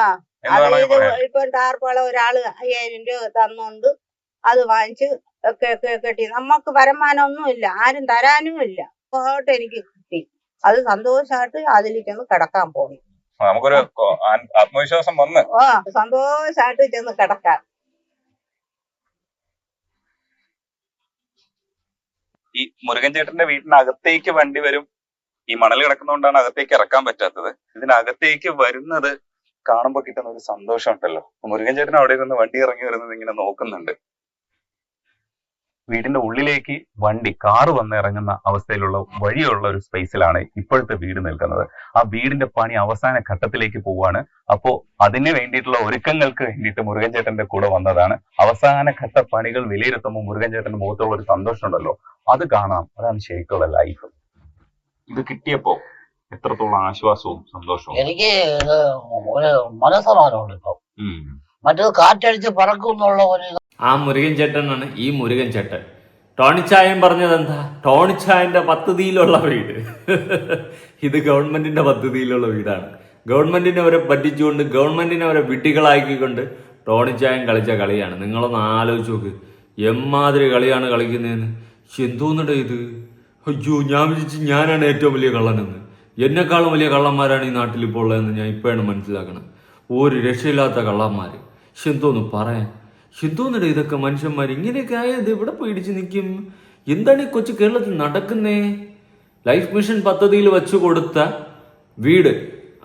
ഇപ്പൊ ടാർപ്പാള ഒരാള് 5000 രൂപ തന്നോണ്ട് അത് വാങ്ങിച്ച് കെട്ടി. നമുക്ക് വരുമാനമൊന്നുമില്ല, ആരും തരാനും ഇല്ല. എനിക്ക് കിട്ടി, അത് സന്തോഷമായിട്ട് അതിൽ ചെന്ന് കിടക്കാൻ പോണു. നമുക്കൊരു ആത്മവിശ്വാസം വന്ന് സന്തോഷമായിട്ട് ചെന്ന് കിടക്കാൻ. ഈ മുരുകൻ ചേട്ടന്റെ വീട്ടിനകത്തേക്ക് വണ്ടി വരും. ഈ മണൽ കിടക്കുന്നതുകൊണ്ടാണ് അകത്തേക്ക് ഇറക്കാൻ പറ്റാത്തത്. ഇതിനകത്തേക്ക് വരുന്നത് കാണുമ്പോ കിട്ടുന്ന ഒരു സന്തോഷം ഉണ്ടല്ലോ. മുരുകൻ ചേട്ടൻ അവിടെ നിന്ന് വണ്ടി ഇറങ്ങി വരുന്നത് ഇങ്ങനെ നോക്കുന്നുണ്ട്. വീടിന്റെ ഉള്ളിലേക്ക് കാറ് വന്ന് ഇറങ്ങുന്ന അവസ്ഥയിലുള്ള വഴിയുള്ള ഒരു സ്പേസിലാണ് ഇപ്പോഴത്തെ വീട് നിൽക്കുന്നത്. ആ വീടിന്റെ പണി അവസാന ഘട്ടത്തിലേക്ക് പോവാണ്. അപ്പോ അതിന് വേണ്ടിയിട്ടുള്ള ഒരുക്കങ്ങൾക്ക് വേണ്ടിയിട്ട് മുരുകൻ ചേട്ടന്റെ കൂടെ വന്നതാണ്. അവസാന ഘട്ട പണികൾ വിലയിരുത്തുമ്പോൾ മുരുകൻ ചേട്ടന്റെ മുഖത്തുള്ള ഒരു സന്തോഷം ഉണ്ടല്ലോ, അത് കാണാം. അതാണ് ശരിക്കുള്ള ലൈഫ്. ഇത് കിട്ടിയപ്പോ എത്രത്തോളം ആശ്വാസവും സന്തോഷവും? എനിക്ക് ഒരു മനസ്സമാനമുണ്ട് ഇപ്പൊ. മറ്റേത് കാറ്റടിച്ച് പറക്കും എന്നുള്ള ഒരു ആ മുരുകൻ ചേട്ടനാണ് ഈ മുരുകൻ ചേട്ടൻ. ടോണിച്ചായൻ പറഞ്ഞത് എന്താ? ടോണിച്ചായന്റെ പദ്ധതിയിലുള്ള വീട്. ഇത് ഗവൺമെന്റിന്റെ പദ്ധതിയിലുള്ള വീടാണ്. ഗവൺമെന്റിനെ അവരെ പറ്റിച്ചുകൊണ്ട്, ഗവൺമെന്റിനെ അവരെ വിട്ടികളാക്കിക്കൊണ്ട് ടോണിച്ചായൻ കളിച്ച കളിയാണ്. നിങ്ങളൊന്ന് ആലോചിച്ച് നോക്ക്, എമ്മാതിരി കളിയാണ് കളിക്കുന്നതെന്ന്. എന്തോന്നിട ഇത്? അയ്യോ, ഞാൻ വിചാരിച്ചു ഞാനാണ് ഏറ്റവും വലിയ കള്ളനെന്ന്. എന്നെക്കാളും വലിയ കള്ളന്മാരാണ് ഈ നാട്ടിൽ ഇപ്പോൾ ഉള്ളതെന്ന് ഞാൻ ഇപ്പോഴാണ് മനസ്സിലാക്കണം. ഒരു രക്ഷയില്ലാത്ത കള്ളന്മാർ. എന്തോന്ന് പറയാൻ, എന്തോന്നിട ഇതൊക്കെ? മനുഷ്യന്മാർ ഇങ്ങനെയൊക്കെ ആയത് എവിടെ പോയിടിച്ച് നിൽക്കും? എന്താണ് ഈ കൊച്ചു കേരളത്തിൽ നടക്കുന്നേ? ലൈഫ് മിഷൻ പദ്ധതിയിൽ വെച്ചു കൊടുത്ത വീട്,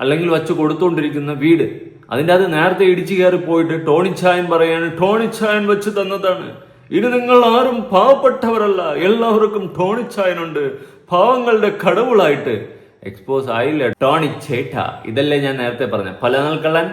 അല്ലെങ്കിൽ വെച്ചു കൊടുത്തുകൊണ്ടിരിക്കുന്ന വീട്, അതിൻ്റെ അത് നേരത്തെ ഇടിച്ചു കയറി പോയിട്ട് ടോണിച്ചായൻ പറയാണ് ടോണിച്ചായൻ വെച്ച് തന്നതാണ്. ഇത് നിങ്ങൾ ആരും പാവപ്പെട്ടവരല്ല, എല്ലാവർക്കും ടോണിച്ചായനുണ്ട്, പാവങ്ങളുടെ കടവുളായിട്ട് എക്സ്പോസ് ആയില്ല ടോണി ചേട്ട. ഇതല്ലേ ഞാൻ നേരത്തെ പറഞ്ഞ പല നാൾ കള്ളൻ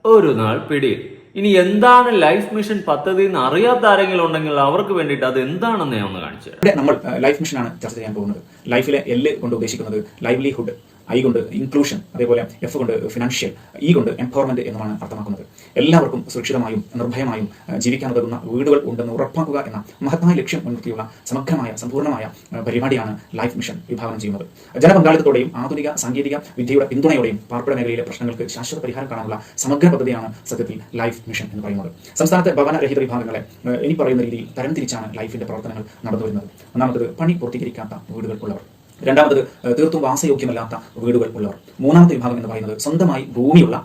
ഒരു നാൾ പിടിയിൽ. ഇനി എന്താണ് ലൈഫ് മിഷൻ പദ്ധതി എന്ന് അറിയാത്ത ആരെങ്കിലും ഉണ്ടെങ്കിൽ അവർക്ക് വേണ്ടിയിട്ട് അത് എന്താണെന്ന് ഞാൻ ഒന്ന് കാണിച്ചു. ഇവിടെ നമ്മൾ ലൈഫ് മിഷനാണ് ചർച്ച ചെയ്യാൻ പോകുന്നത്. ലൈഫിലെ L കൊണ്ട് ഉദ്ദേശിക്കുന്നത് ലൈവ്ലിഹുഡ്, I കൊണ്ട് ഇൻക്ലൂഷൻ, അതേപോലെ F കൊണ്ട് ഫിനാൻഷ്യൽ, E കൊണ്ട് എംപവർമെന്റ് എന്നുമാണ് അർത്ഥമാക്കുന്നത്. എല്ലാവർക്കും സുരക്ഷിതമായും നിർഭയമായും ജീവിക്കാൻ ഉതകുന്ന വീടുകൾ ഉണ്ടെന്ന് ഉറപ്പാക്കുക എന്ന മഹത്തായ ലക്ഷ്യം മുൻനിർത്തിയുള്ള സമഗ്രമായ സമ്പൂർണ്ണമായ പരിപാടിയാണ് ലൈഫ് മിഷൻ വിഭാവനം ചെയ്യുന്നത്. ജനപങ്കാളിത്തത്തോടെയും ആധുനിക സാങ്കേതിക വിദ്യയുടെ പിന്തുണയോടെയും പാർപ്പിട മേഖലയിലെ പ്രശ്നങ്ങൾക്ക് ശാശ്വത പരിഹാരം കാണാനുള്ള സമഗ്ര പദ്ധതിയാണ് സത്യത്തിൽ ലൈഫ് മിഷൻ എന്ന് പറയുന്നത്. സംസ്ഥാനത്തെ ഭവനരഹിത വിഭാഗങ്ങളെ ഇനി പറയുന്ന രീതിയിൽ തരംതിരിച്ചാണ് ലൈഫിന്റെ പ്രവർത്തനങ്ങൾ നടന്നുവരുന്നത്. ഒന്നാമത്തത് പണി പൂർത്തീകരിക്കാത്ത വീടുകൾ ഉള്ളവർ, രണ്ടാമത്തത് തീർത്തും വാസയോഗ്യമല്ലാത്ത വീടുകൾ ഉള്ളവർ, മൂന്നാമത്തെ വിഭാഗം എന്ന് പറയുന്നത് സ്വന്തമായി ഭൂമിയുള്ള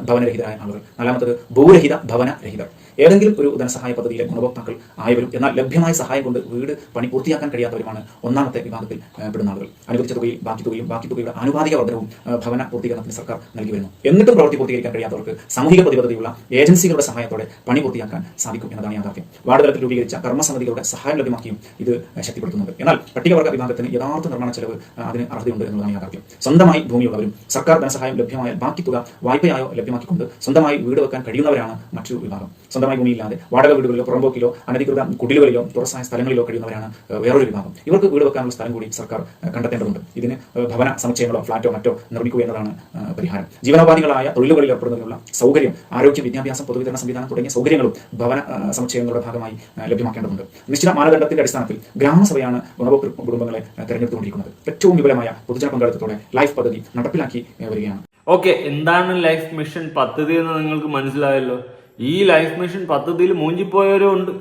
ഭവനരഹിതരായ ആളുകൾ, നാലാമത്തത് ഭൂരഹിത ഭവനരഹിതർ. ഏതെങ്കിലും ഒരു ധനസഹായ പദ്ധതിയിലെ ഗുണഭോക്താക്കൾ ആയവരും എന്നാൽ ലഭ്യമായ സഹായം കൊണ്ട് വീട് പണി പൂർത്തിയാക്കാൻ കഴിയാത്തവരുമാണ് ഒന്നാമത്തെ വിഭാഗത്തിൽ പെടുന്ന ആളുകൾ. അനുവദിച്ച തുകയും ബാക്കി തുകയുടെ ആനുപാതിക വർധനവും ഭവന പൂർത്തീകരണത്തിന് സർക്കാർ നൽകി വരുന്നു. എന്നിട്ടും പ്രവൃത്തി പൂർത്തീകരിക്കാൻ കഴിയാത്തവർക്ക് സാമൂഹിക പ്രതിബദ്ധതയുള്ള ഏജൻസികളുടെ സഹായത്തോടെ പണി പൂർത്തിയാക്കാൻ സാധിക്കും എന്നതാണ് യാഥാർത്ഥ്യം. വാർഡ് തലത്തിൽ രൂപീകരിച്ച കർമ്മസമിതികളുടെ സഹായം ലഭ്യമാക്കിയും ഇത് ശക്തിപ്പെടുത്തുന്നുണ്ട്. എന്നാൽ പട്ടികവർഗ വിഭാഗത്തിന് യഥാർത്ഥ നിർമ്മാണ ചെലവ് അതിന് അർഹതയുണ്ട് എന്നുള്ളതാണ് യാഥാർത്ഥ്യം. സ്വന്തമായി ഭൂമിയുള്ളവരും സർക്കാർ ധനസഹായം ലഭ്യമായാൽ ബാക്കി തുക വായ്പയായോ ലഭ്യമാക്കിക്കൊണ്ട് സ്വന്തമായി വീട് വെക്കാൻ കഴിയുന്നവരാണ് മറ്റൊരു വിഭാഗം. സ്വന്തമായി ഭൂമിയില്ലാതെ വാടക വീടുകളിലോ പുറമ്പോക്കിലോ അനധികൃത കുടിലുകളിലോ തുറസായ സ്ഥലങ്ങളിലോ കഴിയുന്നവരാണ് വേറൊരു വിഭാഗം. ഇവർക്ക് വീട് വെക്കാനുള്ള സ്ഥലം കൂടി സർക്കാർ കണ്ടെത്തേണ്ടതുണ്ട്. ഇതിന് ഭവന സമുച്ചയങ്ങളോ ഫ്ളാറ്റോ മറ്റോ നിർമ്മിക്കുക എന്നതാണ് പരിഹാരം. ജീവനോപാധികളായ തൊഴിലുകളിൽ ഏർപ്പെടുന്നതിനുള്ള സൗകര്യം, ആരോഗ്യം, വിദ്യാഭ്യാസം, പൊതുവിതരണ സംവിധാനം തുടങ്ങിയ സൗകര്യങ്ങളും ഭവന സമുച്ചയങ്ങളുടെ ഭാഗമായി ലഭ്യമാക്കേണ്ടതുണ്ട്. നിശ്ചിത മാനദണ്ഡത്തിന്റെ അടിസ്ഥാനത്തിൽ ഗ്രാമസഭയാണ് ഗുണഭോക്തൃ കുടുംബങ്ങളെ തെരഞ്ഞെടുത്തുകൊണ്ടിരിക്കുന്നത്. ഏറ്റവും വിപുലമായ പൊതുജന പങ്കാളിത്തത്തോടെ ലൈഫ് പദ്ധതി നടപ്പിലാക്കി വരികയാണ്. ഓക്കെ, എന്താണ് ലൈഫ് മിഷൻ പദ്ധതി എന്ന് നിങ്ങൾക്ക് മനസ്സിലായല്ലോ. ഈ ലൈഫ് മിഷൻ പദ്ധതിയിൽ മൂഞ്ചിപ്പോയവരും ഉണ്ട്,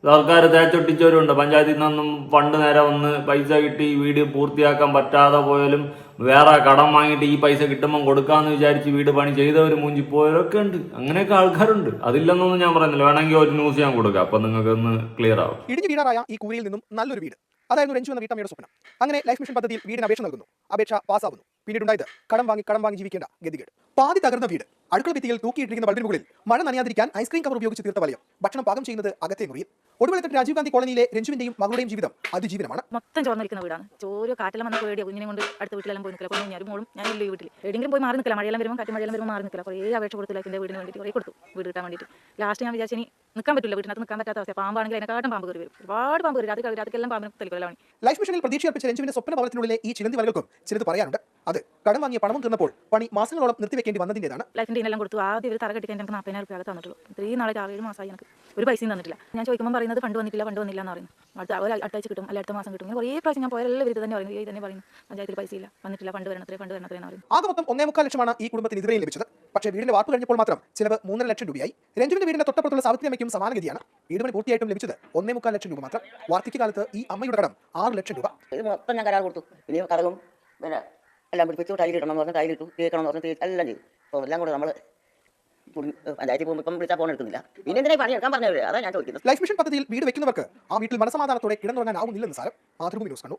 സർക്കാർ തേച്ചൊട്ടിച്ചവരും ഉണ്ട്. പഞ്ചായത്തിൽ നിന്നും ഫണ്ട് നേരെ വന്ന് പൈസ കിട്ടി വീട് പൂർത്തിയാക്കാൻ പറ്റാതെ പോയാലും വേറെ കടം വാങ്ങിയിട്ട് ഈ പൈസ കിട്ടുമ്പോൾ കൊടുക്കാമെന്ന് വിചാരിച്ച് വീട് പണി ചെയ്തവർ മൂഞ്ചിപ്പോയവരൊക്കെ ഉണ്ട്. അങ്ങനെയൊക്കെ ആൾക്കാരുണ്ട്, അതില്ലെന്നൊന്നും ഞാൻ പറയുന്നില്ല. വേണമെങ്കിൽ ഒരു ന്യൂസ് ഞാൻ കൊടുക്കാം, അപ്പൊ നിങ്ങൾക്ക് ഒന്ന് ക്ലിയർ ആവും. ഇടിഞ്ഞു വീടാറായ ഈ കൂരിയിൽ നിന്നും നല്ലൊരു വീട്, അതായിരുന്നു രഞ്ജു എന്ന വീട്ടമ്മയുടെ സ്വപ്നം. അങ്ങനെ ലൈഫ് മിഷൻ പദ്ധതിയിൽ വീടിന് അപേക്ഷ നൽകുന്നു. അപേക്ഷ പാസ്സാവുന്നു. പിന്നീടുണ്ടായത് കടം വാങ്ങി ജീവിക്കേണ്ട ഗതികേട്. പാതി തകർന്ന വീട് അടുക്കള ഭിത്തിയിൽ തൂക്കിയിട്ടിരിക്കുന്ന ബൾബിന് മുകളിൽ മഴ നനയാതിരിക്കാൻ ഐസ്ക്രീം കവർ ഉപയോഗിച്ച് തീർത്ത വലയം. ഭക്ഷണം പാകം ചെയ്യുന്നത് അകത്തെ മുറിയിൽ. ഒടുവിലത്തെ രാജീവ് ഗാന്ധി കോളനിയിലെ രഞ്ജുവിന്റെയും മകളുടെയും ജീവിതം അതിജീവനമാണ്. മൊത്തം ചോർന്നിരിക്കുന്ന വീടാണ്. ചോര കാറ്റെല്ലാം വന്ന പേടിയോ കുഞ്ഞിനെ കൊണ്ട് അടുത്ത വീട്ടിലെല്ലാം പോയി നിൽക്കില്ല. കുഞ്ഞും മോളും ഞാനില്ല ഈ വീട്ടിൽ. എവിടെയെങ്കിലും പോയി മാറി നിൽക്കില്ല. മഴയെല്ലാം വരുമ്പോൾ കാറ്റ് മഴയെല്ലാം വരുമ്പോൾ മാറി നിൽക്കില്ല. കുറേ അപേക്ഷ കൊടുത്തില്ല എൻ്റെ വീടിന് വേണ്ടിയിട്ട് കുറേ കൊടുത്തു വീട് കിട്ടാൻ വേണ്ടിയിട്ട്. ലാസ്റ്റ് ഞാൻ വിചാരിച്ചു ഇനി നിൽക്കാൻ പറ്റില്ല, വീട്ടിനകത്ത് നിൽക്കാൻ പറ്റാത്ത അവസ്ഥ. പാമ്പാണെങ്കിൽ അതിനെക്കാട്ടും പാമ്പ് കയറി വരും. ഒരുപാട് പാമ്പ് കയറി രാത്രിക്കെല്ലാം പാമ്പിന് തലിക്കൊല്ലാണ്. ലൈഫ് മിഷനിൽ പ്രതീക്ഷയർപ്പിച്ച രഞ്ജുവിന്റെ സ്വപ്ന ഭവനത്തിനുള്ളിലെ ഈ ചിലന്തി വലകൾക്കും ചിലത് പറയാനുണ്ട്. അത് കടം വാങ്ങിയ പണവും തീർന്നപ്പോൾ പണി മാസങ്ങളോളം നിർത്തിവെക്കേണ്ടി വന്നതിൻ്റെതാണ്. ലൈഫിൻ്റെ ഇനെല്ലാം കൊടുത്തു. ആദ്യം ഒരു തറ കെട്ടിക്കാൻ എനിക്ക് 40,000 രൂപ തന്നിട്ടുള്ളൂ. 3 നാളെ 7 മാസമായി എനിക്ക് ഒരു പൈസയും തന്നിട്ടില്ല. ഞാൻ ചോദിക്കുമ്പോൾ പറയുന്നത് ഫണ്ട് വന്നിട്ടില്ല എന്ന് പറയുന്നു. അടുത്ത ആഴ്ച കിട്ടും, അല്ല അടുത്ത മാസം കിട്ടും. കുറേ പ്രാവശ്യം ഞാൻ പോയാൽ എല്ലാവരും ഇത് തന്നെ പറയുന്നത്. ഇത് തന്നെ പറയുന്നു, പഞ്ചായത്തിൽ പൈസ ഇല്ല, വന്നിട്ടില്ല, ഫണ്ട് വരണത്രേ എന്ന് പറയുന്നത്. ആകെ മൊത്തം 1.25 ലക്ഷമാണ് ഈ കുടുംബത്തിന് ഇതുവരെയും ലഭിച്ചത്. പക്ഷേ വീടിന്റെ വാർപ്പ് കഴിഞ്ഞപ്പോൾ മാത്രം ചിലവ് 3.5 ലക്ഷം രൂപയായി. രഞ്ജുവിന്റെ വീടിന്റെ തൊട്ടപ്പുറത്തുള്ള സാവിത്രി അമ്മയ്ക്കും സമാനഗതിയാണ്. വീട് പണി പൂർത്തിയായിട്ടും ലഭിച്ചത് 1.25 ലക്ഷം രൂപ മാത്രം. വാർദ്ധക്യകാലത്ത് ഈ അമ്മയുടെ കടം 6 ലക്ഷം രൂപ. ഇത് മൊത്തം ഞാൻ കരാർ കൊടുത്തു. ഇനി കടകും പിന്നെ എല്ലാം പിടിപ്പിച്ചു. ടൈലിട്ടണം എന്ന് പറഞ്ഞാൽ ടൈലിട്ടു, തേക്കണം എന്ന് പറഞ്ഞാൽ എല്ലാം ചെയ്തു. അപ്പോൾ എല്ലാം കൂടെ നമ്മൾ പഞ്ചായത്തിൽ പോകുമ്പോൾ ഇപ്പം വിളിച്ചാൽ ഫോൺ എടുക്കുന്നില്ല. പിന്നെ എന്തിനായി പണിയെടുക്കാൻ പറഞ്ഞത്? അതാണ് ഞാൻ ചോദിക്കുന്നത്. ലൈഫ് മിഷൻ പദ്ധതിയിൽ വീട് വെക്കുന്നവർക്ക് ആ വീട്ടിൽ മനസമാധാനത്തോടെ കിടന്നുറങ്ങാനാവുന്നില്ലെന്ന് സാരം മാതൃഭൂമി ന്യൂസ് കണ്ടു.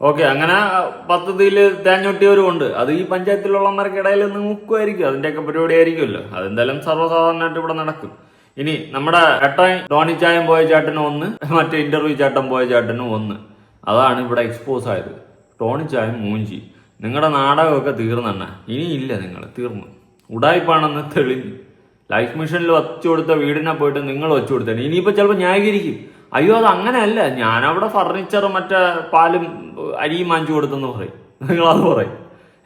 ഓക്കെ, അങ്ങനെ പദ്ധതിയിൽ തേഞ്ഞൊട്ടിയവരുമുണ്ട്. അത് ഈ പഞ്ചായത്തിലുള്ളവന്മാർക്കിടയിൽ നോക്കുമായിരിക്കും, അതിൻ്റെയൊക്കെ പരിപാടി ആയിരിക്കുമല്ലോ. അതെന്തായാലും സർവ്വസാധാരണമായിട്ട് ഇവിടെ നടക്കും. ഇനി നമ്മുടെ ഏട്ടൻ ടോണിച്ചായം പോയ ചേട്ടനും ഒന്ന്, മറ്റേ ഇന്റർവ്യൂ ചേട്ടൻ പോയ ചേട്ടനും ഒന്ന്. അതാണ് ഇവിടെ എക്സ്പോസ് ആയത്. ടോണിച്ചായം മൂഞ്ചി. നിങ്ങളുടെ നാടകമൊക്കെ തീർന്നെണ്ണ, ഇനിയില്ല, നിങ്ങൾ തീർന്നു. ഉടായ്പാണെന്ന് തെളിഞ്ഞു. ലൈഫ് മിഷനിൽ വച്ചു കൊടുത്ത വീടിനെ പോയിട്ട് നിങ്ങൾ വെച്ചു കൊടുത്തേ. ഇനിയിപ്പോൾ ചിലപ്പോൾ ന്യായീകരിക്കും, അയ്യോ അത് അങ്ങനെയല്ല, ഞാനവിടെ ഫർണിച്ചർ മറ്റേ പാലും അരിയും വാങ്ങിച്ചു കൊടുത്തെന്ന് പറയും. നിങ്ങളത് പറയും,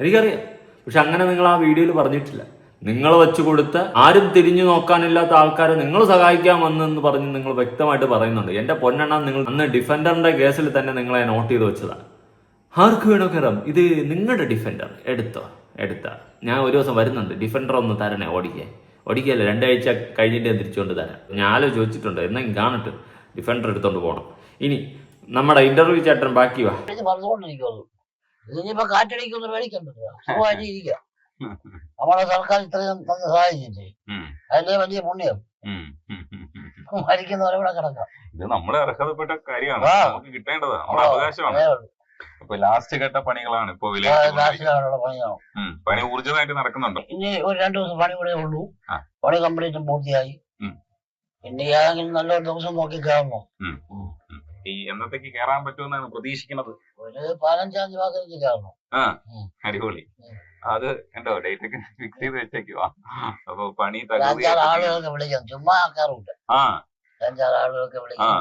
എനിക്കറിയാം. പക്ഷെ അങ്ങനെ നിങ്ങൾ ആ വീഡിയോയിൽ പറഞ്ഞിട്ടില്ല. നിങ്ങൾ വെച്ചു കൊടുത്ത ആരും തിരിഞ്ഞു നോക്കാനില്ലാത്ത ആൾക്കാരെ നിങ്ങൾ സഹായിക്കാൻ വന്നെന്ന് പറഞ്ഞ് നിങ്ങൾ വ്യക്തമായിട്ട് പറയുന്നുണ്ട്. എൻ്റെ പൊന്നെണ്ണ, നിങ്ങൾ അന്ന് ഡിഫൻഡറിന്റെ കേസിൽ തന്നെ നിങ്ങളെ നോട്ട് ചെയ്ത് വെച്ചതാണ്. ആർക്ക് വേണോ കയറാം, ഇത് നിങ്ങളുടെ ഡിഫൻഡർ എടുത്തോ, എടുത്താ ഞാൻ ഒരു ദിവസം വരുന്നുണ്ട്, ഡിഫൻഡർ ഒന്ന് തരണേ ഓടിക്കല്ലേ, 2 ആഴ്ച കഴിഞ്ഞിട്ട് തിരിച്ചുകൊണ്ട് തരാം. ഞാൻ ആലോചിച്ചിട്ടുണ്ട്, എന്നെങ്കിലും കാണട്ടെ, ഡിഫൻഡർ എടുത്തോണ്ട് പോകണം. ഇനി നമ്മുടെ ഇന്റർവ്യൂ ചേട്ടൻ ബാക്കി വാ. പറഞ്ഞുകൊണ്ടിരിക്കുന്നു. ഇതിനിപ്പോ കാറ്റടിക്കൊന്നും മേടിക്കണ്ടല്ലോ, സുഖമായിട്ടിരിക്കുക. നമ്മളെ സർക്കാർ ഇത്രയും തന്ന് സഹായിച്ചില്ലേ, അതിലെ വലിയ പുണ്യം. മരിക്കുന്നവരെവിടെ കിടക്കാം. ഇത് നമ്മളെ അർഹതപ്പെട്ട കാര്യമാണ്, നമുക്ക് കിട്ടേണ്ടതാണ്, നമ്മുടെ അവകാശമാണ്. അപ്പൊ ലാസ്റ്റ് ഘട്ട പണികളാണ് ഇപ്പൊ പണി ഊർജിതമായിട്ട് നടക്കുന്നുണ്ടോ? ഇനി ഒരു 2 ദിവസം പണി കൂടെ ഉള്ളൂ. പണി കംപ്ലീറ്റ് പൂർത്തിയായി. പിന്നെ ഏതെങ്കിലും നല്ലൊരു ദിവസം നോക്കി കയറണോ? ഈ എന്നത്തേക്ക് കയറാൻ പറ്റുമെന്നാണ് പ്രതീക്ഷിക്കുന്നത്? ഒരു 15-ാം തീയതി ഭാഗത്തേക്ക് കയറണം. അടിപൊളി. അത് എന്തോ ഡേറ്റ് ഒക്കെ ഫിക്സ് ചെയ്ത് വെച്ചേക്കുവാ. അപ്പൊ പണി 5-6 ആളുകളൊക്കെ വിളിക്കാം, ചുമ്മാ ആക്കാറുണ്ട്. 5-6 ആളുകളൊക്കെ വിളിക്കാം.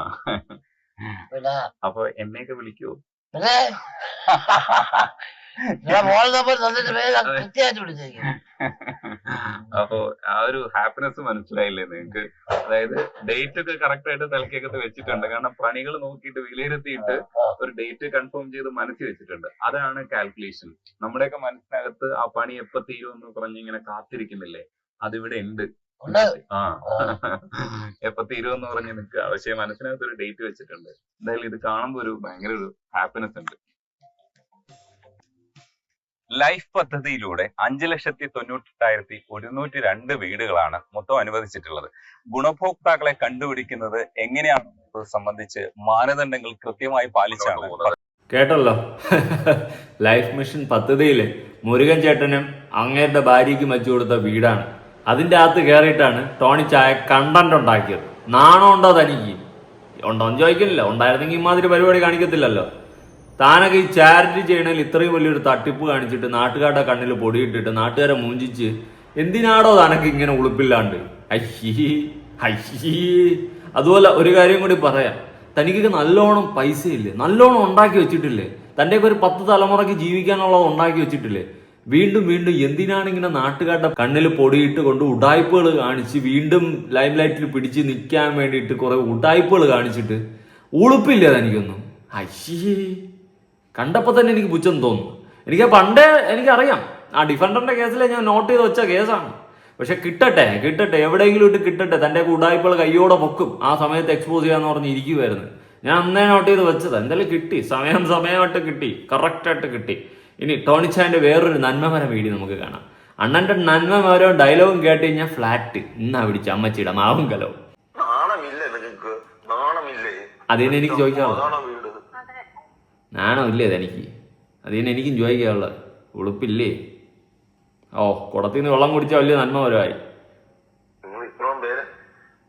പിന്നെ അപ്പൊ എന്നെയൊക്കെ വിളിക്കുവോ? പിന്നെ മോൾ നമ്പർ തന്നിട്ട് കൃത്യമായിട്ട് വിളിച്ചേക്കും. അപ്പൊ ആ ഒരു ഹാപ്പിനെസ് മനസ്സിലായില്ലേ നിങ്ങൾക്ക്? അതായത് ഡേറ്റ് ഒക്കെ കറക്റ്റ് ആയിട്ട് തലക്കേക്കത്ത് വെച്ചിട്ടുണ്ട്. കാരണം പണികൾ നോക്കിയിട്ട് വിലയിരുത്തിയിട്ട് ഒരു ഡേറ്റ് കൺഫേം ചെയ്ത് മനസ്സിൽ വെച്ചിട്ടുണ്ട്. അതാണ് കാൽക്കുലേഷൻ. നമ്മുടെയൊക്കെ മനസ്സിനകത്ത് ആ പണി എപ്പോ തീരുമെന്ന് പറഞ്ഞിങ്ങനെ കാത്തിരിക്കുന്നില്ലേ, അതിവിടെ ഉണ്ട്. എപ്പോ തീരുമെന്ന് പറഞ്ഞ് നിൽക്കുക, പക്ഷെ മനസ്സിനകത്ത് ഒരു ഡേറ്റ് വെച്ചിട്ടുണ്ട്. എന്തായാലും ഇത് കാണുമ്പോ ഒരു ഭയങ്കര ഒരു ഹാപ്പിനെസ് ഉണ്ട്. ലൈഫ് പദ്ധതിയിലൂടെ 5,98,102 വീടുകളാണ് മൊത്തം അനുവദിച്ചിട്ടുള്ളത്. ഗുണഭോക്താക്കളെ കണ്ടുപിടിക്കുന്നത് എങ്ങനെയാണെന്നത് സംബന്ധിച്ച് മാനദണ്ഡങ്ങൾ കൃത്യമായി പാലിച്ചാണ്. കേട്ടല്ലോ, ലൈഫ് മിഷൻ പദ്ധതിയിൽ മുരുകൻ ചേട്ടനും അങ്ങേരുടെ ഭാര്യയ്ക്കും വെച്ചു കൊടുത്ത വീടാണ്. അതിൻ്റെ അകത്ത് കയറിയിട്ടാണ് ടോണിച്ചായ കണ്ടന്റ് ഉണ്ടാക്കിയത്. നാണം ഉണ്ടോ തനിക്ക്? ഉണ്ടോന്ന് ചോദിക്കില്ല. ഉണ്ടായിരുന്നെങ്കിൽ ഇമാതിരി പരിപാടി കാണിക്കത്തില്ലല്ലോ. താനൊക്കെ ഈ ചാരിറ്റി ചെയ്യണതിൽ ഇത്രയും വലിയൊരു തട്ടിപ്പ് കാണിച്ചിട്ട് നാട്ടുകാരുടെ കണ്ണിൽ പൊടിയിട്ടിട്ട് നാട്ടുകാരെ മൂഞ്ചിച്ച് എന്തിനാടോ താനൊക്കെ ഇങ്ങനെ ഉളുപ്പില്ലാണ്ട്? അതുപോലെ ഒരു കാര്യം കൂടി പറയാം, തനിക്കൊക്കെ നല്ലോണം പൈസ ഇല്ലേ, നല്ലോണം ഉണ്ടാക്കി വെച്ചിട്ടില്ലേ, തൻ്റെയൊക്കെ ഒരു 10 തലമുറയ്ക്ക് ജീവിക്കാനുള്ളത് ഉണ്ടാക്കി വെച്ചിട്ടില്ലേ? വീണ്ടും വീണ്ടും എന്തിനാണ് ഇങ്ങനെ നാട്ടുകാരുടെ കണ്ണിൽ പൊടിയിട്ട് കൊണ്ട് ഉടായ്പകൾ കാണിച്ച് വീണ്ടും ലൈം ലൈറ്റിൽ പിടിച്ച് നിൽക്കാൻ വേണ്ടിയിട്ട് കുറെ ഉടായ്പകൾ കാണിച്ചിട്ട് ഉളുപ്പില്ല തനിക്കൊന്നും? കണ്ടപ്പോൾ തന്നെ എനിക്ക് പുച്ഛം തോന്നുന്നു. എനിക്ക് പണ്ടേ എനിക്കറിയാം, ആ ഡിഫൻഡറിന്റെ കേസിലെ ഞാൻ നോട്ട് ചെയ്ത് വെച്ച കേസാണ്. പക്ഷെ കിട്ടട്ടെ എവിടെയെങ്കിലും ഇട്ട് കിട്ടട്ടെ, തൻ്റെ ഉടായ്പകൾ കയ്യോടെ പൊക്കും. ആ സമയത്ത് എക്സ്പോസ് ചെയ്യാന്ന് പറഞ്ഞ് ഇരിക്കുമായിരുന്നു. ഞാൻ അന്നേ നോട്ട് ചെയ്ത് വെച്ചത്. എന്തായാലും കിട്ടി, സമയമായിട്ട് കിട്ടി, കറക്റ്റായിട്ട് കിട്ടി. ഇനി ടോണിച്ചായന്റെ വേറൊരു നന്മമരം വീഡിയോ നമുക്ക് കാണാം. അണ്ണന്റെ നന്മമരവും ഡയലോഗും കേട്ട് കഴിഞ്ഞാൽ ഫ്ലാറ്റ് ഇന്നാ പിടിച്ച അമ്മച്ചിയുടെ മാവും കലവും. അതിന് എനിക്ക് ചോദിക്കാനുള്ളത് നാണമില്ലേ തനിക്ക്? അതിന് എനിക്കും ചോദിക്കാനുള്ളത്. ഉളുപ്പില്ലേ? ഓ, കുടത്തിൽ നിന്ന് വെള്ളം കുടിച്ച വലിയ നന്മ വരവായി. നിങ്ങൾ ഇത്രയും പേര്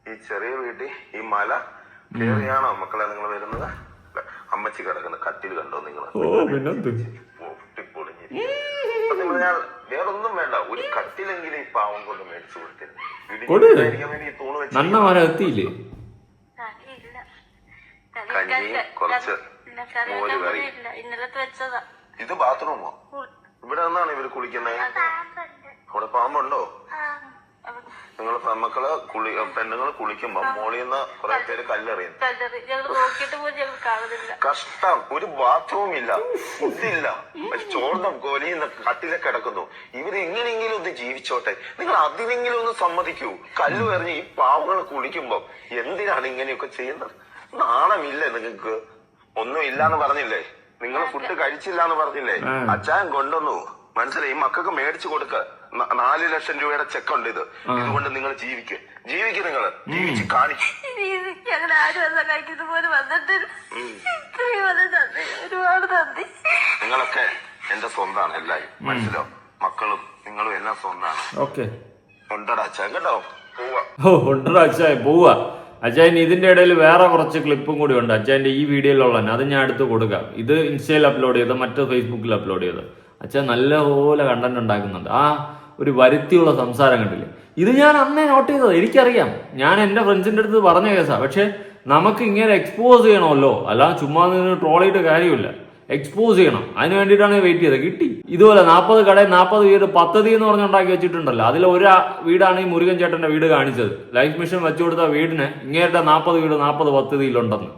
ഈ ചെറിയ വീട്ടിൽ ഈ മല കയറിയാണോ മക്കളെ നിങ്ങൾ വരുന്നത്? അമ്മച്ചി കിടക്കുന്ന കട്ടിൽ കണ്ടോ നിങ്ങൾ? ഞാൻ വേറൊന്നും വേണ്ട, ഒരു കട്ടിലെങ്കിലും ഈ പാവം കൊണ്ട് മേടിച്ചു കൊടുത്തില്ല. നന്മമാരെ എത്തിയില്ലേ? കഞ്ഞിയും കുറച്ച് മോര് കറി. ഇത് ബാത്റൂമോ? ഇവിടെ നിന്നാണ് ഇവര് കുളിക്കുന്നത്? അവിടെ പാമ്പുണ്ടോ? നിങ്ങൾ മക്കള് പെണ്ണുങ്ങൾ കുളിക്കുമ്പോ മോളിൽ നിന്ന് കുറെ പേര് കല്ലെറിയും. കഷ്ടം, ഒരു ബാത്റൂം ഇല്ല, ഫുഡില്ല, ചോർന്ന കോലിന്ന് കട്ടിലെ കിടക്കുന്നു. ഇവര് എങ്ങനെയെങ്കിലും ഒന്ന് ജീവിച്ചോട്ടെ. നിങ്ങൾ അതിനെങ്കിലും ഒന്ന് സമ്മതിക്കൂ. കല്ല് എറിഞ്ഞ് ഈ പാവങ്ങൾ കുളിക്കുമ്പോ എന്തിനാണ് ഇങ്ങനെയൊക്കെ ചെയ്യുന്നത്? നാണമില്ലേ നിങ്ങൾക്ക്? ഒന്നും ഇല്ലാന്ന് പറഞ്ഞില്ലേ? നിങ്ങൾ ഫുഡ് കഴിച്ചില്ല എന്ന് പറഞ്ഞില്ലേ? അച്ചായൻ കൊണ്ടുവന്നു, മനസ്സിലായി? ഈ മക്കൾക്ക് മേടിച്ചു കൊടുക്ക. 4 ലക്ഷം രൂപയുടെ ചെക്ക് ഉണ്ട്. ഇതുകൊണ്ട് നിങ്ങൾ ജീവിക്കും, നിങ്ങൾ ജീവിച്ച് കാണിക്കും. നിങ്ങളൊക്കെ എന്റെ സ്വന്തമാണ് എല്ലാരും, മനസ്സിലോ? മക്കളും നിങ്ങളും എല്ലാം സ്വന്തമാണ്. ഓക്കെ, ഉണ്ടടാ അച്ചായൻ, കേട്ടോ? പോവാ. ഉണ്ടടാ അച്ചായൻ, പോവാ. അച്ചായൻ ഇതിന്റെ ഇടയിൽ വേറെ കുറച്ച് ക്ലിപ്പും കൂടി ഉണ്ട് അച്ചായന്റെ ഈ വീഡിയോയിലുള്ള, അത് ഞാൻ എടുത്ത് കൊടുക്കാം. ഇത് ഇൻസ്റ്റയിൽ അപ്ലോഡ് ചെയ്ത്, മറ്റു ഫേസ്ബുക്കിൽ അപ്ലോഡ് ചെയ്ത്. അച്ഛൻ നല്ലപോലെ കണ്ടന്റ് ഉണ്ടാക്കുന്നുണ്ട്. ആ ഒരു വരുത്തിയുള്ള സംസാരം കണ്ടില്ലേ? ഇത് ഞാൻ അന്നേ നോട്ട് ചെയ്തത്, എനിക്കറിയാം. ഞാൻ എൻ്റെ ഫ്രണ്ട്സിൻ്റെ അടുത്ത് പറഞ്ഞ കേസാണ്. പക്ഷെ നമുക്ക് ഇങ്ങനെ എക്സ്പോസ് ചെയ്യണമല്ലോ, അല്ലാതെ ചുമ്മാ നിന്ന് ട്രോൾ ചെയ്തിട്ട് കാര്യമില്ല. എക്സ്പോസ് ചെയ്യണം, അതിന് വേണ്ടിയിട്ടാണ് വെയിറ്റ് ചെയ്തത്. കിട്ടി. ഇതുപോലെ 40 കടയിൽ 40 വീട് പദ്ധതി എന്ന് പറഞ്ഞുണ്ടാക്കി വെച്ചിട്ടുണ്ടല്ലോ. അതിൽ ഒരു വീടാണ് ഈ മുരുകൻ ചേട്ടന്റെ വീട് കാണിച്ചത്. ലൈഫ് മിഷൻ വെച്ചു കൊടുത്ത വീടിന് ഇങ്ങേരുടെ 40 വീട് 40 പദ്ധതിയിലുണ്ടെന്ന്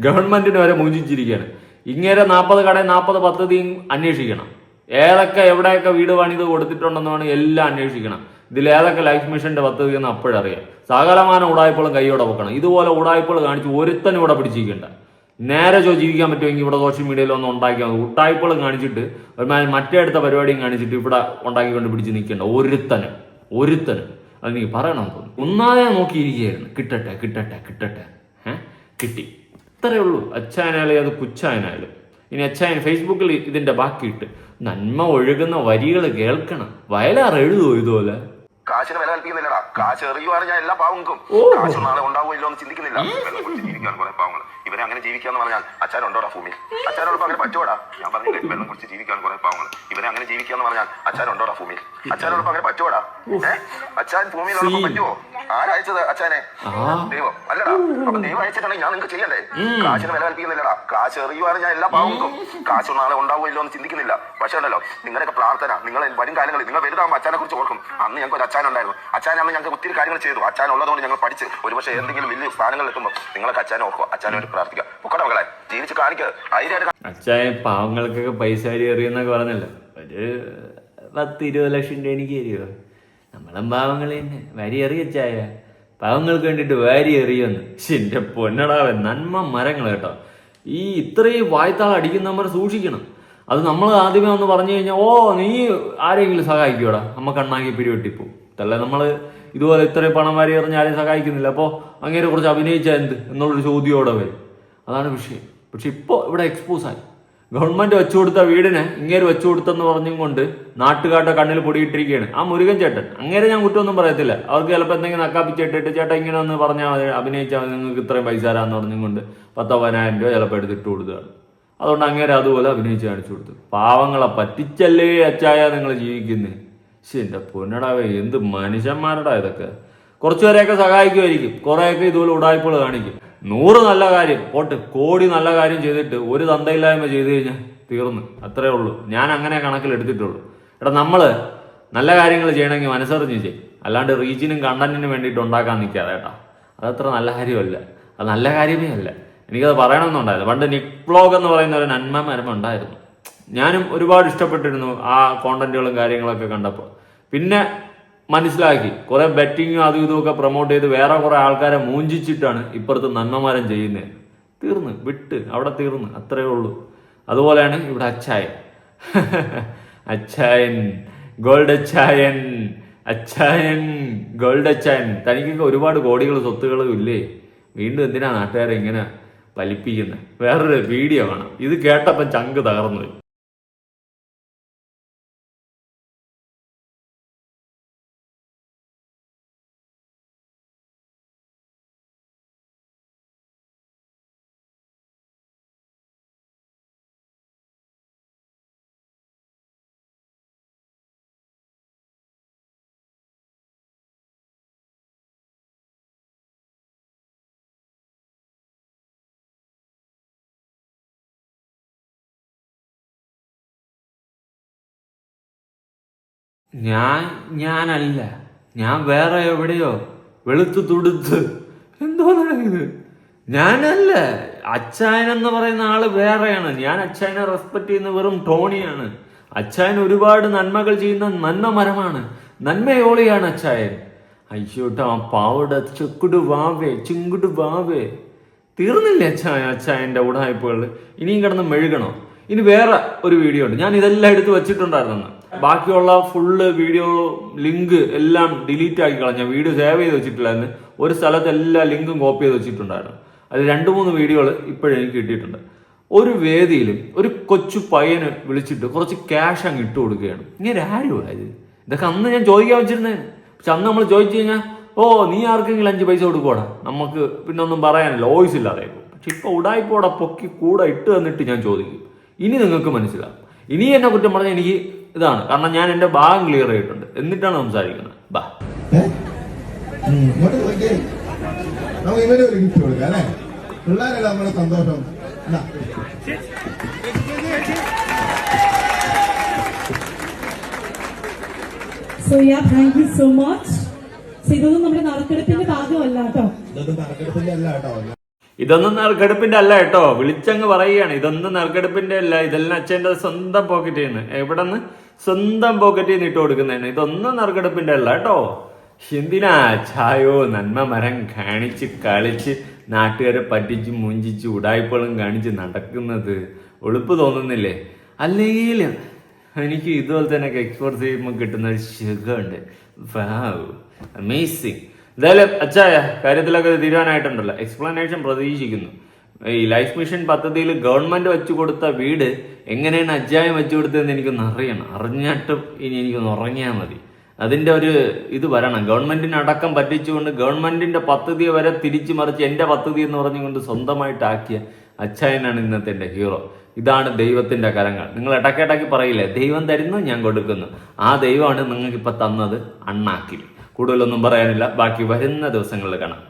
ഗവൺമെന്റിന് വരെ മൂഞ്ചിച്ചിരിക്കുകയാണ്. ഇങ്ങേരെ 40 കടയിൽ 40 പദ്ധതിയും അന്വേഷിക്കണം. ഏതൊക്കെ എവിടെയൊക്കെ വീട് പണിത് കൊടുത്തിട്ടുണ്ടെന്നാണ് എല്ലാം അന്വേഷിക്കണം. ഇതിലേതൊക്കെ ലൈഫ് മിഷന്റെ പദ്ധതി എന്ന് അപ്പോഴറിയാം. സകലമാന ഉടായ്പകളും കൈയോടെ വെക്കണം. ഇതുപോലെ ഉടായ്പകൾ കാണിച്ച് ഒരുത്തനും ഇവിടെ പിടിച്ചിരിക്കണ്ട. നേരെ ജീവിക്കാൻ പറ്റുമെങ്കിൽ ഇവിടെ സോഷ്യൽ മീഡിയയിൽ ഒന്ന് ഉണ്ടാക്കിയാൽ മതി. ഉടായ്പകളും കാണിച്ചിട്ട് മറ്റേ അടുത്ത പരിപാടിയും കാണിച്ചിട്ട് ഇവിടെ ഉണ്ടാക്കിക്കൊണ്ട് പിടിച്ച് നിൽക്കേണ്ട ഒരുത്തനും അത് നീ പറയണമെന്ന് തോന്നുന്നു. ഒന്നാതെ നോക്കിയിരിക്കുകയായിരുന്നു. കിട്ടട്ടെ. കിട്ടി. ഇത്രയേ ഉള്ളൂ. അച്ചായനായാലും അത് കുച്ചായനായാലും. ഇനി അച്ചായൻ ഫേസ്ബുക്കിൽ ഇതിന്റെ ബാക്കിയിട്ട് നന്മ ഒഴുകുന്ന വരികൾ കേൾക്കണം. വയലാർ എഴുതുമോ ഇതുപോലെ? കാശിന് വില കൽപ്പിക്കുന്നില്ലടാ. കാശ് എറിയുവാണ് ഞാൻ എല്ലാ പാവങ്ങൾക്കും. കാശ് നാളെ ഉണ്ടാവുമല്ലോ എന്ന് ചിന്തിക്കുന്നില്ല. വെള്ളം കുടിച്ച് ജീവിക്കാൻ കുറെ പാവങ്ങൾ. ഇവരെ അങ്ങനെ ജീവിക്കാന്ന് പറഞ്ഞാൽ അച്ചാനുണ്ടോടാ ഭൂമി? അച്ചാനോടൊപ്പം അങ്ങനെ പറ്റുവാടാ? ഞാൻ പറഞ്ഞില്ലേ, വെള്ളം കുടിച്ച് ജീവിക്കാൻ കുറെ പാവങ്ങൾ. ഇവരെ അങ്ങനെ ജീവിക്കാന്ന് പറഞ്ഞാൽ അച്ചാനുണ്ടോടാ ഭൂമി? അച്ചാനോടൊപ്പം അങ്ങനെ പറ്റുവാടാ? അച്ചാൻ ഭൂമിയിലോടൊപ്പം പറ്റുവോ? ആരയച്ചത് അച്ചാനെ? ദൈവം അല്ലടാ. അപ്പൊ ദൈവം അയച്ചിട്ടുണ്ടെങ്കിൽ ഞാൻ നിങ്ങൾക്ക് ചെയ്യണ്ടേ? കാശിന് വില കൽപ്പിക്കുന്നില്ലടാ. കാശ് എറിയുവാണ് ഞാൻ എല്ലാ പാവങ്ങൾക്കും. കാശ് നാളെ ഉണ്ടാവുമല്ലോ എന്ന് ചിന്തിക്കുന്നില്ല. പക്ഷെ ഉണ്ടല്ലോ, നിങ്ങളുടെയൊക്കെ പ്രാർത്ഥന, നിങ്ങൾ വരും കാലങ്ങളിൽ നിങ്ങൾ വലുതാകുമ്പോൾ അച്ചാനെ കുറിച്ച് ഓർക്കും. അന്ന് ഞങ്ങൾക്ക് ഒരു അച്ചാനുണ്ടായിരുന്നു. അച്ചാനാണ് ഞങ്ങൾക്ക് ഒത്തിരി കാര്യങ്ങൾ ചെയ്തു. അച്ചാൻ ഉള്ളതുകൊണ്ട് ഞങ്ങൾ പഠിച്ച് ഒരുപക്ഷെ എന്തെങ്കിലും വലിയ സ്ഥാനങ്ങളിൽ എത്തുമ്പോൾ നിങ്ങളൊക്കെ അച്ചാനെ ഓർക്കുക. അച്ചാനെ വേണ്ടി പ്രാർത്ഥിക്കുക. പൊക്കട മകളെ, ജീവിച്ച് കാണിക്കുക. അച്ചായൻ പാവങ്ങൾക്കൊക്കെ പൈസ എറിയെന്നൊക്കെ പറഞ്ഞല്ലോ. ഒരു 10-20 ലക്ഷം രൂപ എനിക്ക് തരുമോ? നമ്മളും പാവങ്ങൾ തന്നെ. വരി എറിയച്ചായ പാവങ്ങൾക്ക് വേണ്ടിയിട്ട് വാരി എറിയുമെന്ന്. എന്റെ പൊന്നടാവൻ, നന്മ മരങ്ങൾ കേട്ടോ. ഈ ഇത്രയും വായ്ത്താൾ അടിക്കുന്നവർ സൂക്ഷിക്കണം. അത് നമ്മൾ ആദ്യമേ ഒന്ന് പറഞ്ഞു കഴിഞ്ഞാൽ, ഓ നീ ആരെങ്കിലും സഹായിക്കൂടാ, നമ്മ കണ്ണാക്കി പിരിവെട്ടിപ്പോവും. അല്ല, നമ്മൾ ഇതുപോലെ ഇത്രയും പണം വാരി എറിഞ്ഞ് ആരെയും സഹായിക്കുന്നില്ല. അപ്പോൾ അങ്ങനെ കുറച്ച് അഭിനയിച്ചാൽ എന്ത് എന്നുള്ളൊരു ചോദ്യമോടെ വരും. അതാണ് വിഷയം. പക്ഷെ ഇപ്പോൾ ഇവിടെ എക്സ്പോസായി. ഗവൺമെന്റ് വെച്ചു കൊടുത്ത വീടിന് ഇങ്ങേര് വെച്ചു കൊടുത്തെന്ന് പറഞ്ഞും കൊണ്ട് നാട്ടുകാരുടെ കണ്ണിൽ പൊടിയിട്ടിരിക്കുകയാണ് ആ മുരുകൻ ചേട്ടൻ. അങ്ങേരെ ഞാൻ കുറ്റമൊന്നും പറയത്തില്ല. അവർക്ക് ചിലപ്പോൾ എന്തെങ്കിലും നക്കാപ്പിച്ചിട്ടിട്ട് ചേട്ടാ ഇങ്ങനെ ഒന്ന് പറഞ്ഞാൽ മതി, അഭിനയിച്ചാൽ നിങ്ങൾക്ക് ഇത്രയും പൈസ തരാമെന്ന് പറഞ്ഞും കൊണ്ട് 10-15 രൂപ ചിലപ്പോൾ എടുത്തിട്ട് കൊടുത്തതാണ്. അതുകൊണ്ട് അങ്ങേരെ അതുപോലെ അഭിനയിച്ച് കാണിച്ചു കൊടുത്തു. പാവങ്ങളെ പറ്റിച്ചല്ലേ അച്ചായ നിങ്ങൾ ജീവിക്കുന്നത്? പക്ഷെ എൻ്റെ പൊന്നടാവേ, എന്ത് മനുഷ്യന്മാരടാ ഇതൊക്കെ. കുറച്ചുപേരെയൊക്കെ സഹായിക്കുമായിരിക്കും, കുറേയൊക്കെ ഇതുപോലെ ഉടായ്പകൾ കാണിക്കും. 100 നല്ല കാര്യം പോട്ട്, കോടി നല്ല കാര്യം ചെയ്തിട്ട് ഒരു തന്തയില്ലായ്മ ചെയ്ത് കഴിഞ്ഞാൽ തീർന്നു. അത്രേ ഉള്ളൂ. ഞാൻ അങ്ങനെ കണക്കിലെടുത്തിട്ടുള്ളൂ. എടാ, നമ്മൾ നല്ല കാര്യങ്ങൾ ചെയ്യണമെങ്കിൽ മനസ്സറിഞ്ഞ് ചെയ്യും, അല്ലാണ്ട് റീച്ചിനും കണ്ടന്റിനും വേണ്ടിയിട്ട് ഉണ്ടാക്കാൻ നിൽക്കാതെ കേട്ടാ. അതത്ര നല്ല കാര്യമല്ല, അത് നല്ല കാര്യമേ അല്ല. എനിക്കത് പറയണമെന്നുണ്ടായിരുന്നു. പണ്ട് നിക് വ്ലോഗ് എന്ന് പറയുന്ന ഒരു നന്മ മരം ഉണ്ടായിരുന്നു. ഞാനും ഒരുപാട് ഇഷ്ടപ്പെട്ടിരുന്നു ആ കോണ്ടന്റുകളും കാര്യങ്ങളൊക്കെ കണ്ടപ്പോൾ. പിന്നെ മനസ്സിലാക്കി കുറെ ബെറ്റിങ്ങും അതും ഇതുമൊക്കെ പ്രൊമോട്ട് ചെയ്ത് വേറെ കുറെ ആൾക്കാരെ മൂഞ്ചിച്ചിട്ടാണ് ഇപ്പുറത്ത് നന്മമാരം ചെയ്യുന്നത്. തീർന്ന് വിട്ട് അവിടെ തീർന്ന്, അത്രേ ഉള്ളൂ. അതുപോലെയാണ് ഇവിടെ അച്ചായൻ. അച്ചായൻ ഗോൾഡ് അച്ചായൻ, അച്ചായൻ ഗോൾഡ് അച്ചായൻ. തനിക്കൊക്കെ ഒരുപാട് കോടികൾ സ്വത്തുകളും ഇല്ലേ? വീണ്ടും എന്തിനാ നാട്ടുകാരെ ഇങ്ങനെ വലിപ്പിക്കുന്നത്? വേറൊരു വീഡിയോ കാണാം. ഇത് കേട്ടപ്പോൾ ചങ്ക് തകർന്നു പോയി. ഞാനല്ല, ഞാൻ വേറെ എവിടെയോ വെളുത്തു തുടുത്ത് എന്തോ ഇത്. ഞാനല്ല, അച്ചായൻ എന്ന് പറയുന്ന ആള് വേറെയാണ്. ഞാൻ അച്ചായനെ റെസ്പെക്ട് ചെയ്യുന്ന വെറും ടോണിയാണ്. അച്ചായൻ ഒരുപാട് നന്മകൾ ചെയ്യുന്ന നന്മ മരമാണ്, നന്മയോളിയാണ് അച്ചായൻ. അയ്യോട്ടാ പാവട ചെക്കുടു വാവേ ചിങ്കുടു വാവേ. തീർന്നില്ലേ അച്ചായന്റെ ഉടായ്പകൾ? ഇനിയും കിടന്ന് മെഴുകണോ? ഇനി വേറെ ഒരു വീഡിയോ ഉണ്ട്, ഞാൻ ഇതെല്ലാം എടുത്ത് വെച്ചിട്ടുണ്ടായിരുന്നു. ബാക്കിയുള്ള ഫുള്ള് വീഡിയോ ലിങ്ക് എല്ലാം ഡിലീറ്റ് ആക്കി കളഞ്ഞ, വീഡിയോ സേവ് ചെയ്ത് വെച്ചിട്ടില്ലായിരുന്നു. ഒരു സ്ഥലത്ത് എല്ലാ ലിങ്കും കോപ്പി ചെയ്ത് വെച്ചിട്ടുണ്ടായിരുന്നു. അത് 2-3 വീഡിയോകൾ ഇപ്പോഴെനിക്ക് കിട്ടിയിട്ടുണ്ട്. ഒരു വേദിയിലും ഒരു കൊച്ചു പയ്യന് വിളിച്ചിട്ട് കുറച്ച് ക്യാഷ് അങ്ങ് ഇട്ട് കൊടുക്കുകയാണ്. ഇങ്ങനെ ആരുമായത്? ഇതൊക്കെ അന്ന് ഞാൻ ചോദിക്കാൻ വെച്ചിരുന്നേന്. പക്ഷെ അന്ന് നമ്മൾ ചോദിച്ചു കഴിഞ്ഞാൽ നീ ആർക്കെങ്കിലും 5 പൈസ കൊടുക്കോടാ, നമുക്ക് പിന്നെ ഒന്നും പറയാനില്ല, വോയിസ് ഇല്ലാതെ. പക്ഷെ ഇപ്പൊ ഉടായിപ്പോടെ പൊക്കി കൂടെ ഇട്ട് തന്നിട്ട് ഞാൻ ചോദിക്കും. ഇനി നിങ്ങൾക്ക് മനസ്സിലാവും. ഇനി എന്നെ കുറ്റം പറഞ്ഞാൽ എനിക്ക് ഇതാണ്, കാരണം ഞാൻ എന്റെ ഭാഗം ക്ലിയർ ചെയ്തിട്ടുണ്ട്, എന്നിട്ടാണ് സംസാരിക്കുന്നത്. ബാ നമുക്ക് ഇവരെ ഒരു ഗിഫ്റ്റ് കൊടുക്കാം അല്ലേ? പിള്ളേരല്ല നമ്മുടെ സന്തോഷം. So yeah, thank you so much. ഇതൊന്നും നമ്മുടെ നറുക്കെടുപ്പിന്റെ ഭാഗമല്ല കേട്ടോ. ഇതൊന്നും നറുക്കെടുപ്പിന്റെ അല്ല കേട്ടോ. വിളിച്ചങ്ങ് പറയുകയാണ്, ഇതൊന്നും നറുക്കെടുപ്പിന്റെ അല്ല, ഇതെല്ലാം അച്ഛൻ്റെ സ്വന്തം പോക്കറ്റിൽ നിന്ന്, എവിടെ നിന്ന് സ്വന്തം പോക്കറ്റിൽ നിന്ന് ഇട്ട് കൊടുക്കുന്നതാണ്. ഇതൊന്നും നറുക്കെടുപ്പിന്റെ അല്ല കേട്ടോ. എന്തിനാ ചായോ നന്മ മരം കാണിച്ച് കളിച്ച് നാട്ടുകാരെ പറ്റിച്ച് മുഞ്ചിച്ച് ഉടായ്പകളും കാണിച്ച് നടക്കുന്നത്? ഒളിപ്പ് തോന്നുന്നില്ലേ? അല്ലെങ്കിൽ എനിക്ക് ഇതുപോലെ തന്നെ എക്സ്പോർട്ട് ചെയ്യുമ്പോൾ കിട്ടുന്ന ഒരു സുഖമുണ്ട്. വാവ്, അമേസിങ്. എന്തായാലും അച്ചായ കാര്യത്തിലൊക്കെ തീരുമാനമായിട്ടുണ്ടല്ലോ, എക്സ്പ്ലനേഷൻ പ്രതീക്ഷിക്കുന്നു. ഈ ലൈഫ് മിഷൻ പദ്ധതിയിൽ ഗവൺമെന്റ് വെച്ചു കൊടുത്ത വീട് എങ്ങനെയാണ് അച്ചായം വെച്ചു കൊടുത്തതെന്ന് എനിക്കൊന്ന് അറിയണം. അറിഞ്ഞിട്ടും ഇനി എനിക്കൊന്ന് ഉറങ്ങിയാൽ മതി. അതിന്റെ ഒരു ഇത് വരണം. ഗവൺമെന്റിനടക്കം പറ്റിച്ചുകൊണ്ട് ഗവൺമെന്റിന്റെ പദ്ധതിയെ വരെ തിരിച്ചു മറിച്ച് എന്റെ പദ്ധതി എന്ന് പറഞ്ഞുകൊണ്ട് സ്വന്തമായിട്ടാക്കിയ അച്ചായനാണ് ഇന്നത്തെ എന്റെ ഹീറോ. ഇതാണ് ദൈവത്തിന്റെ കരങ്ങൾ. നിങ്ങൾ ഇടയ്ക്കിടയ്ക്ക് പറയില്ലേ, ദൈവം തരുന്നു ഞാൻ കൊടുക്കുന്നു. ആ ദൈവമാണ് നിങ്ങൾക്ക് ഇപ്പൊ തന്നത് അണ്ണാക്കിൽ. കൂടുതലൊന്നും പറയാനില്ല, ബാക്കി വരുന്ന ദിവസങ്ങളിൽ കാണാം.